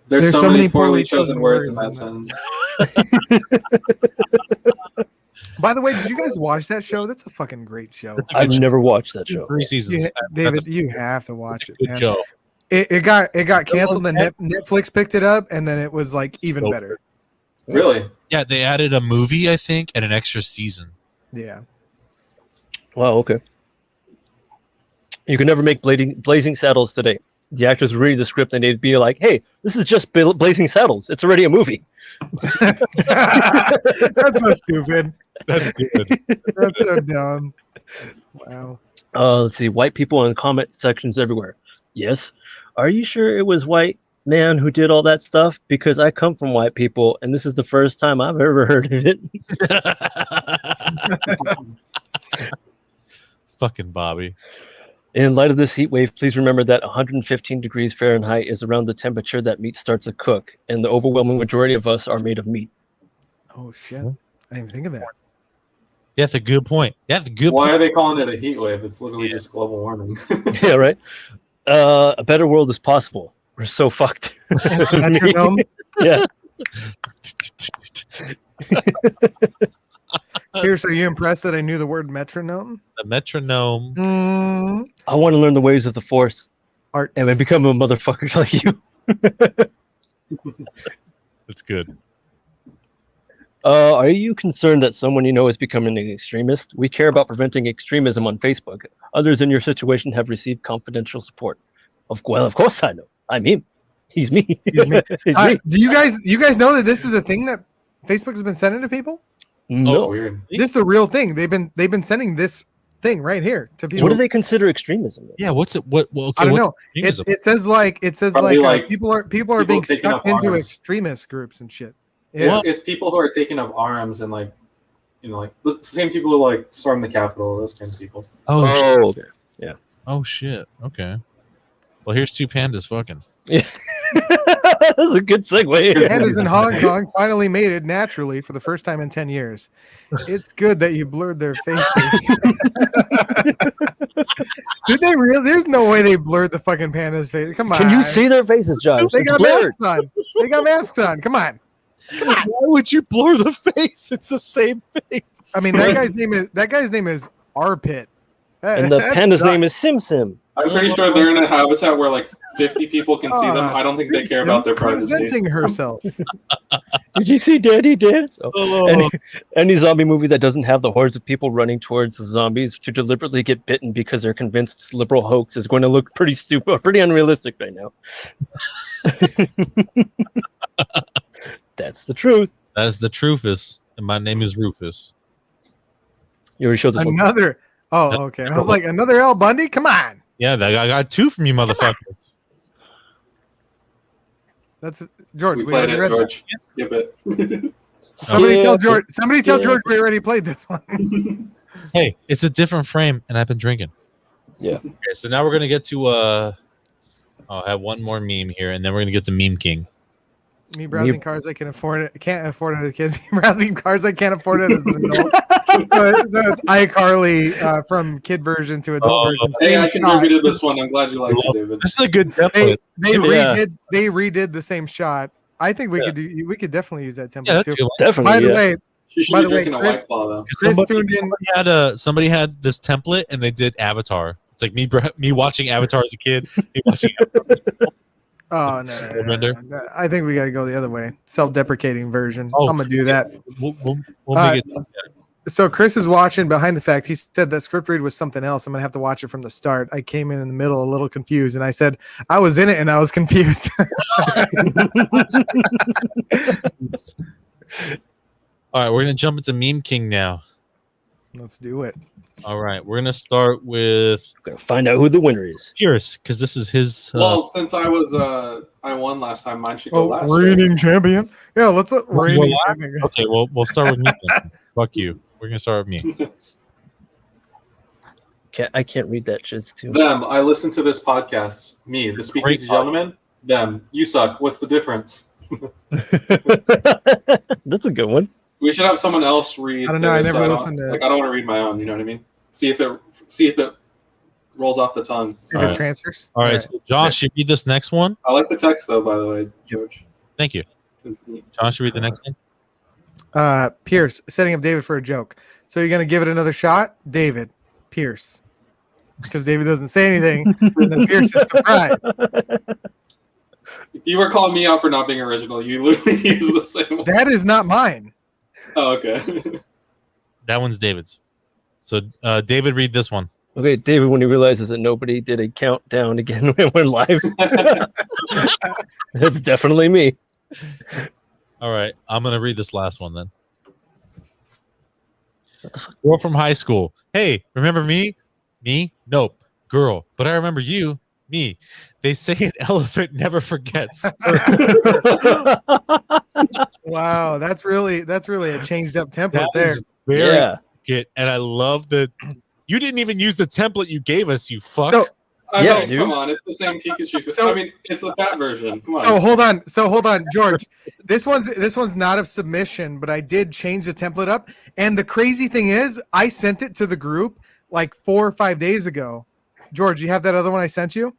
There's so many poorly chosen words in that sentence. By the way, did you guys watch that show? That's a fucking great show. I've never watched that show. 3 seasons. David, you have to watch it. Good Man. show. It got canceled, and Netflix picked it up, and then it was like even better. Really? Yeah, they added a movie, I think, and an extra season. Yeah. Wow, okay. You can never make Blazing Saddles today. The actors read the script and they'd be like, hey, this is just Blazing Saddles. It's already a movie. That's so stupid. That's good. That's so dumb. Wow. Let's see. White people in comment sections everywhere. Yes. Are you sure it was white man who did all that stuff? Because I come from white people and this is the first time I've ever heard of it. Fucking Bobby. In light of this heat wave, please remember that 115 degrees Fahrenheit is around the temperature that meat starts to cook, and the overwhelming majority of us are made of meat. Oh shit! I didn't even think of that. Yeah, that's a good point. That's a good Why point. are they calling it a heat wave? It's literally just global warming. Yeah, right. A better world is possible. We're so fucked. Metronome? Yeah. Pierce, are you impressed that I knew the word metronome? The metronome. I want to learn the ways of the Force Arts. and then become a motherfucker like you. That's good. Are you concerned that someone you know is becoming an extremist? We care about preventing extremism on Facebook. Others in your situation have received confidential support. Of course I know. I'm him. He's me. He's me. He's me. Do you guys know that this is a thing that Facebook has been sending to people? No. That's weird. This is a real thing. They've been sending this thing right here to people. What do they consider extremism? Then? Yeah, what's it? What? Well, okay, I don't what's know. extremism? It says like Probably like people are people being taking stuck up into arms. extremist groups and shit. Yeah. It's people who are taking up arms and like, like the same people who like storm the Capitol. Those kind of people. Oh, okay. Yeah. oh shit. Okay. Well, here's two pandas fucking. Yeah. That's a good segue. Pandas in Hong Kong finally made it naturally for the first time in 10 years. It's good that you blurred their faces. Did they really? There's no way they blurred the fucking panda's face. Come on. Can you see their faces, Josh? They It's got blurred. masks on. They got masks on. Come on. Why would you blur the face? It's the same face. I mean, that guy's name is Arpit. And the panda's name is Sim Sim. I'm pretty sure they're in a habitat where like 50 people can see them. I don't think they care about their privacy. Presenting herself. Did you see Daddy dance? Oh. Any zombie movie that doesn't have the hordes of people running towards the zombies to deliberately get bitten because they're convinced it's liberal hoax is going to look pretty stupid or pretty unrealistic right now. That's the truth. That is the truthus, and my name is Rufus. You already showed this one. Another. Oh, okay. I was like, another Al Bundy? Come on. Yeah, I got two from you, motherfucker. That's George. We We played already it, read that. George. Skip it. Somebody tell George. Somebody tell Yeah. George we already played this one. Hey, it's a different frame, and I've been drinking. Yeah. Okay, so now we're gonna get to I'll have one more meme here, and then we're gonna get to Meme King. Me browsing cars I can afford it. Can't afford it as a kid. Me browsing cars I can't afford it as an adult. so it's iCarly from kid version to adult version. Hey, Same I shot. contributed this one. I'm glad you liked it, David. This is a good template. They Yeah. redid the same shot. I think we could definitely use that template Yeah, that's too. a good one. Definitely. By the yeah. way, She should By be the way, drinking a Chris- White Claw though. Chris tuned in. Somebody had this template, and they did Avatar. It's like me watching Avatar as a kid. Me watching Oh no. Render. I think we got to go the other way. Self-deprecating version. Oh, I'm gonna do that. We'll make it. So Chris is watching behind the fact. He said that script read was something else. I'm gonna have to watch it from the start. I came in the middle a little confused, and I said I was in it and I was confused. All right, we're gonna jump into Meme King now. Let's do it. All right, we're gonna start with Gonna find out who the winner is. Pierce because this is his. Well, since I won last time, mine should go last. right? reigning champion. Yeah, let's reigning last? champion. Okay, well, we'll start with me. Then. Fuck you. We're gonna start with me. I can't read that shit too. Them. I listen to this podcast. Me, the Speakeasy Gentlemen. Them. You suck. What's the difference? That's a good one. We should have someone else read. I don't know. I never listened to it. Like I don't want to read my own. You know what I mean? See if it rolls off the tongue. If it transfers. All right. So Josh, you read this next one. I like the text though. By the way, George. Thank you. Josh, you read the next one. Pierce setting up David for a joke. So you're gonna give it another shot, David. Pierce, because David doesn't say anything, and then Pierce is surprised. You were calling me out for not being original. You literally used the same one. That is not mine. Oh, okay. That one's David's. So David, read this one. Okay, David, when he realizes that nobody did a countdown again when we're live, that's definitely me. All right, I'm gonna read this last one then. Girl from high school. Hey, remember me? Me? Nope. Girl. But I remember you. Me. They say an elephant never forgets. Wow, that's really a changed up template there. Very good. And I love the. You didn't even use the template you gave us, you fuck. So, Come on, it's the same Pikachu. I mean, it's the fat version. Come So on. hold on, George. This one's not a submission, but I did change the template up. And the crazy thing is, I sent it to the group like 4 or 5 days ago. George, you have that other one I sent you?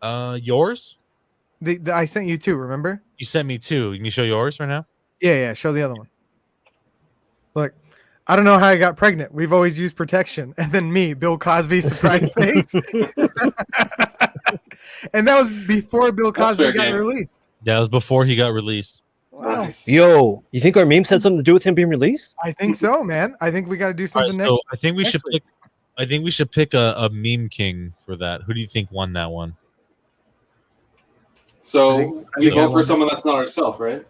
Yours? I sent you 2. Remember? You sent me 2. Can you show yours right now? Yeah. Show the other one. Look. I don't know how I got pregnant. We've always used protection. And then me, Bill Cosby, surprise face. And that was before Bill Cosby got released. That was before he got released. Wow. Nice. Yo, you think our memes had something to do with him being released? I think so, man. I think we got to do something next. So I think we should pick a meme king for that. Who do you think won that one? So we vote for someone that's not ourselves, right?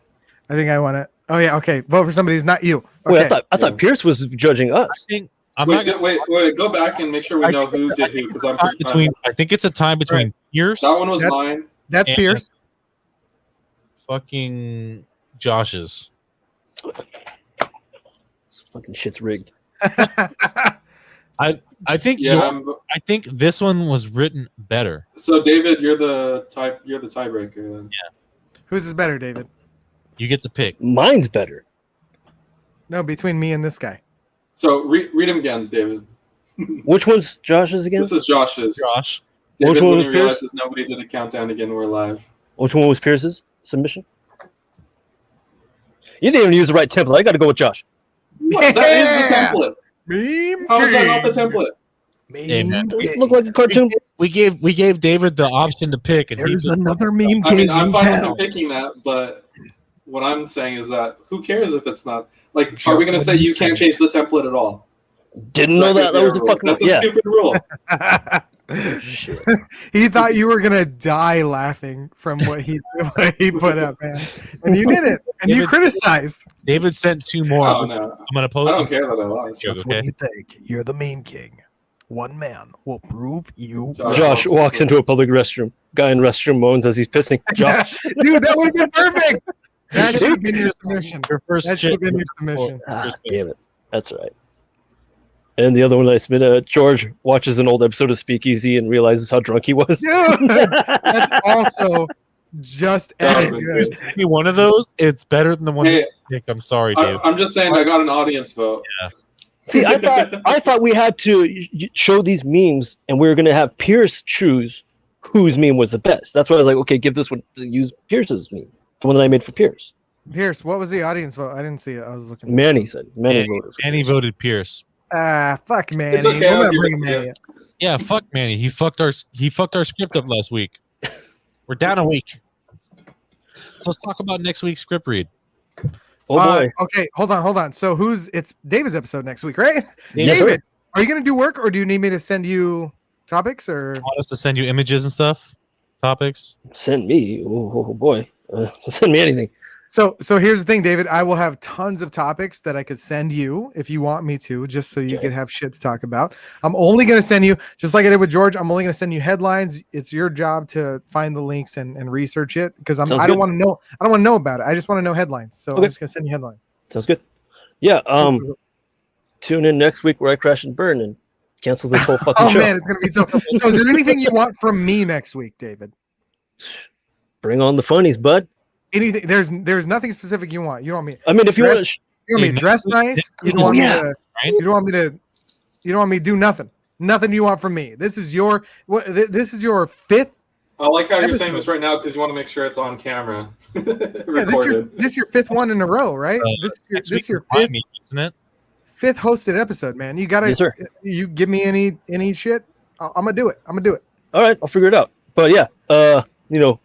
I think I want it. Oh yeah, okay. Vote for somebody who's not you. Okay. Wait, I thought Pierce was judging us. Wait, go back and make sure we know who did who, because I think it's a tie between Pierce. That one was mine. That's Pierce. Fucking Josh's. This fucking shit's rigged. I think I think this one was written better. So David, you're the tiebreaker then. Yeah. Whose is better, David? You get to pick. Mine's better. No, between me and this guy. So read him again, David. Which one's Josh's again? This is Josh's. Josh. David, Which one when was he Pierce? realizes nobody did a countdown again, we're live. Which one was Pierce's submission? You didn't even use the right template. I got to go with Josh. What? That is the template. Meme How is that not the template? It looked like a cartoon. We gave David the option to pick, and There's another meme I king mean, I'm in fine with town. him picking that, but what I'm saying is that who cares if it's not like? Are we going to say you can't change the template at all? Didn't know that. That was a fucking That's a stupid rule. Shit. He thought you were gonna die laughing from what he put up, man, and you didn't, and you criticized. David sent 2 more. Oh, no. I'm gonna post. I don't care that I lost. Just when you think you're the meme king, one man will prove you. Josh walks into a public restroom. Guy in restroom moans as he's pissing. Josh. Dude, that would have been perfect. That should have been your submission. Your first That should have shit. been your submission. Damn it. That's right. And the other one I submitted, George watches an old episode of Speakeasy and realizes how drunk he was. Dude, that's also just as That good. Give me one of those. It's better than the one Hey, you picked. I'm sorry, Dave. I'm just saying I got an audience vote. See, I thought we had to show these memes and we were going to have Pierce choose whose meme was the best. That's why I was like, okay, give this one to use Pierce's meme, the one that I made for Pierce. Pierce, what was the audience vote? I didn't see it. I was looking. Manny said. Manny voted. Manny voted Pierce. Fuck Manny. It's okay, We're I'll not give it bringing to Manny you. up. Yeah, fuck Manny. He fucked our script up last week. We're down a week. So let's talk about next week's script read. Oh boy. Okay, hold on. So it's David's episode next week, right? Yes, David, sir. are you gonna do work, or do you need me to send you topics, or? Want us to send you images and stuff, topics? Send me. Oh boy. Send me anything. So here's the thing, David. I will have tons of topics that I could send you if you want me to, just so you could have shit to talk about. I'm only going to send you, just like I did with George, I'm only going to send you headlines. It's your job to find the links and research it, because I don't want to know. I don't want to know about it. I just want to know headlines. So I'm just going to send you headlines. Sounds good. Yeah. Tune in next week where I crash and burn, and Cancel this whole fucking show. Oh man, it's gonna be so. So, is there anything you want from me next week, David? Bring on the funnies, bud. Anything? There's nothing specific you want. You don't want me. I mean, if you Dress- want to. You want me to dress nice? You don't want me to. You don't want me to. You don't want me to do nothing. Nothing you want from me. This is your. What? This is your 5th. I like how you're episode. saying this right now because you want to make sure it's on camera. Yeah, Recorded. this is your 5th one in a row, right? This is your 5th, isn't it? 5th hosted episode, man. You gotta. Yes, sir. You give me any shit, I'm gonna do it. I'm gonna do it. All right, I'll figure it out. But yeah, you know,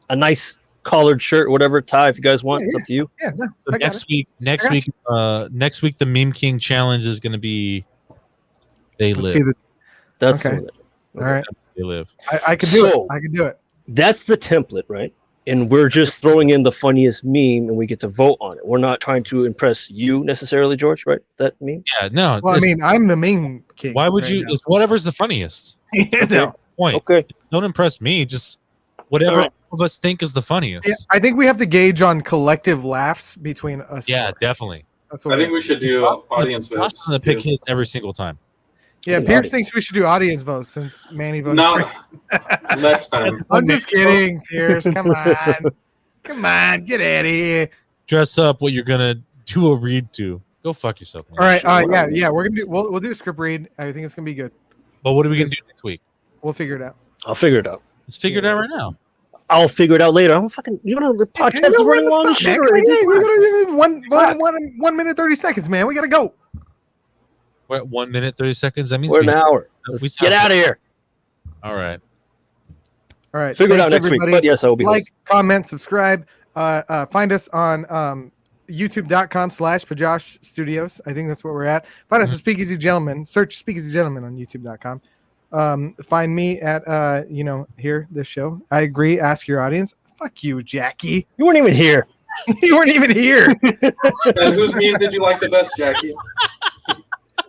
a nice collared shirt, whatever tie, if you guys want. It's up to you. Yeah. No, So next week, the Meme King challenge is going to be They Let's see Live. That's Okay. okay. All right. They Live. I can do it. So- I can do it. That's the template, right? And we're just throwing in the funniest meme, and we get to vote on it. We're not trying to impress you necessarily, George, right? That meme. Yeah, no. Well, I mean, I'm the main king. why would right you? now. It's whatever's the funniest. No. Point. Okay. Don't impress me. Just whatever Alright. of us think is the funniest. Yeah, I think we have to gauge on collective laughs between us. Yeah, four. definitely. That's what I think we should do audience I'm votes. going to pick too. his every single time. Yeah, Yeah, Pierce thinks we should do audience votes since Manny voted. No, for next time. I'm just kidding, Pierce. Come on. Come on, get out of here. Dress up what you're going to do a read to. Go fuck yourself. Man. All right, yeah, we're gonna do. We'll do a script read. I think it's gonna be good. But what are we going to do next week? We'll figure it out. I'll figure it out. Let's figure it out right now. I'll figure it out later. I'm fucking. You know the podcast is running long as shit already. We gotta 1 minute 30 seconds, man. We gotta go. We're at 1 minute 30 seconds. That means We're an hour. we Let's get out of here. All right. All right, Figure it out thanks, next week. everybody. But yes, I will be. Like, comment, subscribe. Find us on youtube.com/Pajosh Studios. I think that's where we're at. Find us at Speakeasy Gentlemen. Search Speakeasy Gentlemen on youtube.com. Find me at here, this show. I agree. Ask your audience. Fuck you, Jackie. You weren't even here. You weren't even here. And whose meme did you like the best, Jackie? All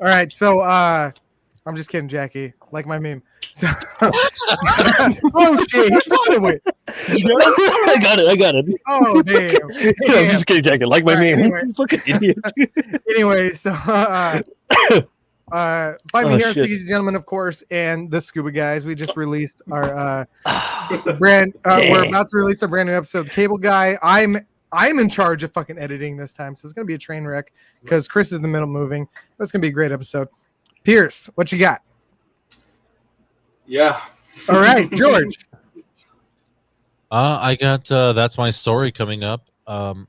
right, so I'm just kidding, Jackie. Like my meme. So, oh shit, he's following it. I got it. Oh damn. Yeah, I'm just kidding, Jack. Like my All right, meme. anyway. Fucking idiot. Anyway, so find me here on shit. Speakeasy Gentlemen, of course, and the Scuba Guys. We just released our brand. We're about to release a brand new episode. Cable Guy. I'm in charge of fucking editing this time, so it's gonna be a train wreck because Chris is in the middle moving. That's gonna be a great episode. Pierce, what you got? Yeah. All right, George. I got That's My Story coming up. I'm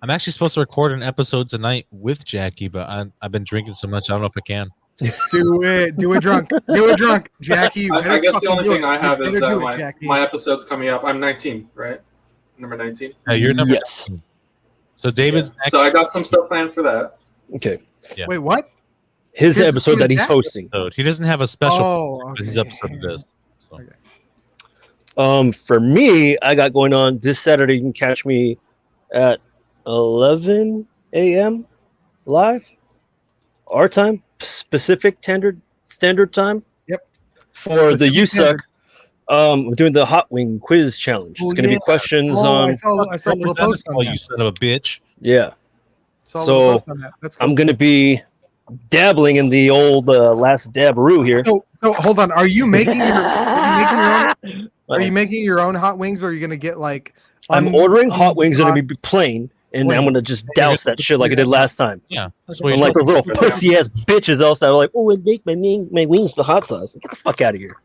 actually supposed to record an episode tonight with Jackie, but I've been drinking so much I don't know if I can. Do it drunk. Do it drunk, Jackie. You better I guess the fucking only do thing it. I have You is better that do it, Jackie. my episode's coming up. I'm 19, right? Number 19. You're number Yes. 19. So David's Yeah. next. So I got some stuff planned for that. Okay. Yeah. Wait, what? His Here's episode that he's that? hosting. episode. He doesn't have a special. Oh, His okay. episode of this. So. Okay. For me, I got going on this Saturday. You can catch me at 11 a.m. live, our time, Pacific standard time. Yep. For the Pacific You Standard. Suck, we're doing the Hot Wing Quiz Challenge. Oh, It's going to yeah. be questions Oh, on. I saw a little post on Oh, that. you son of a bitch! Yeah, Saw a little so, post on that. That's cool. I'm going to be dabbling in the old last dabberoo here. So hold on. Are you making your own hot wings, or are you gonna get like? I'm ordering hot wings that are going to be plain, and Wait. I'm going to just douse that shit like I did last time. Yeah, that's what I'm you're like the supposed real to do. pussy ass bitches outside. Like, oh, I make my wings with the hot sauce. Get the fuck out of here.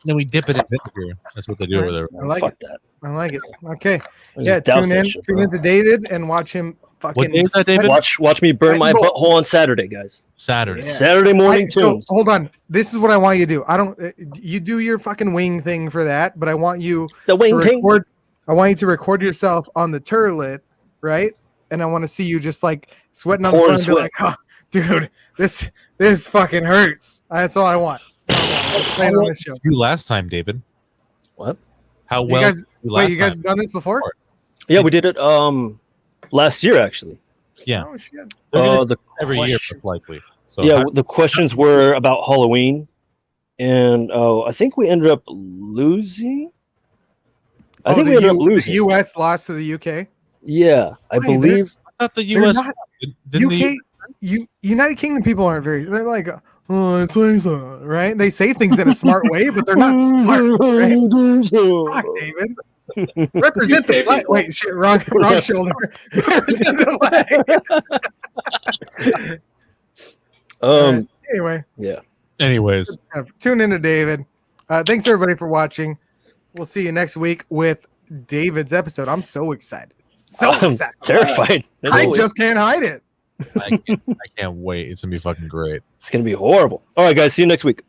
Then we dip it in vinegar. That's what they do over there. I like fuck it. that. I like it. Okay. I Yeah. just douse Tune that in. shit, Tune bro. into David and watch him fucking. What day is that, David? Watch me burn my Well- butthole on Saturday, guys. Saturday. Yeah. Saturday morning So, tunes. hold on. This is what I want you to do. I don't. You do your fucking wing thing for that, but I want you The to wing ting. record. I want you to record yourself on the turlet, right? And I want to see you just like sweating on the Pouring front and be like, "Oh, dude, this fucking hurts." That's all I want. Playing on this show. You last time, David. What? How You well? guys, did you wait, last you guys time? done this before? Yeah, we did it last year actually. Yeah. Oh shit. They're gonna The do it every year, question- most likely. So yeah, the questions were about Halloween, and I think we ended up losing. I think we ended up The losing. U.S. lost to the U.K. Yeah, I Wait, believe. I thought the They're U.S. not- didn't UK, United Kingdom people aren't very. They're like oh, it's Lisa, right? They say things in a smart way, but they're not smart, right? Fuck, David. Represent the flag. Wait, shit, wrong shoulder. Represent the flag. Anyway. Yeah. Anyways. Tune into David. Thanks everybody for watching. We'll see you next week with David's episode. I'm so excited. I'm terrified. I just can't hide it. I can't wait. It's gonna be fucking great. It's gonna be horrible. All right, guys. See you next week.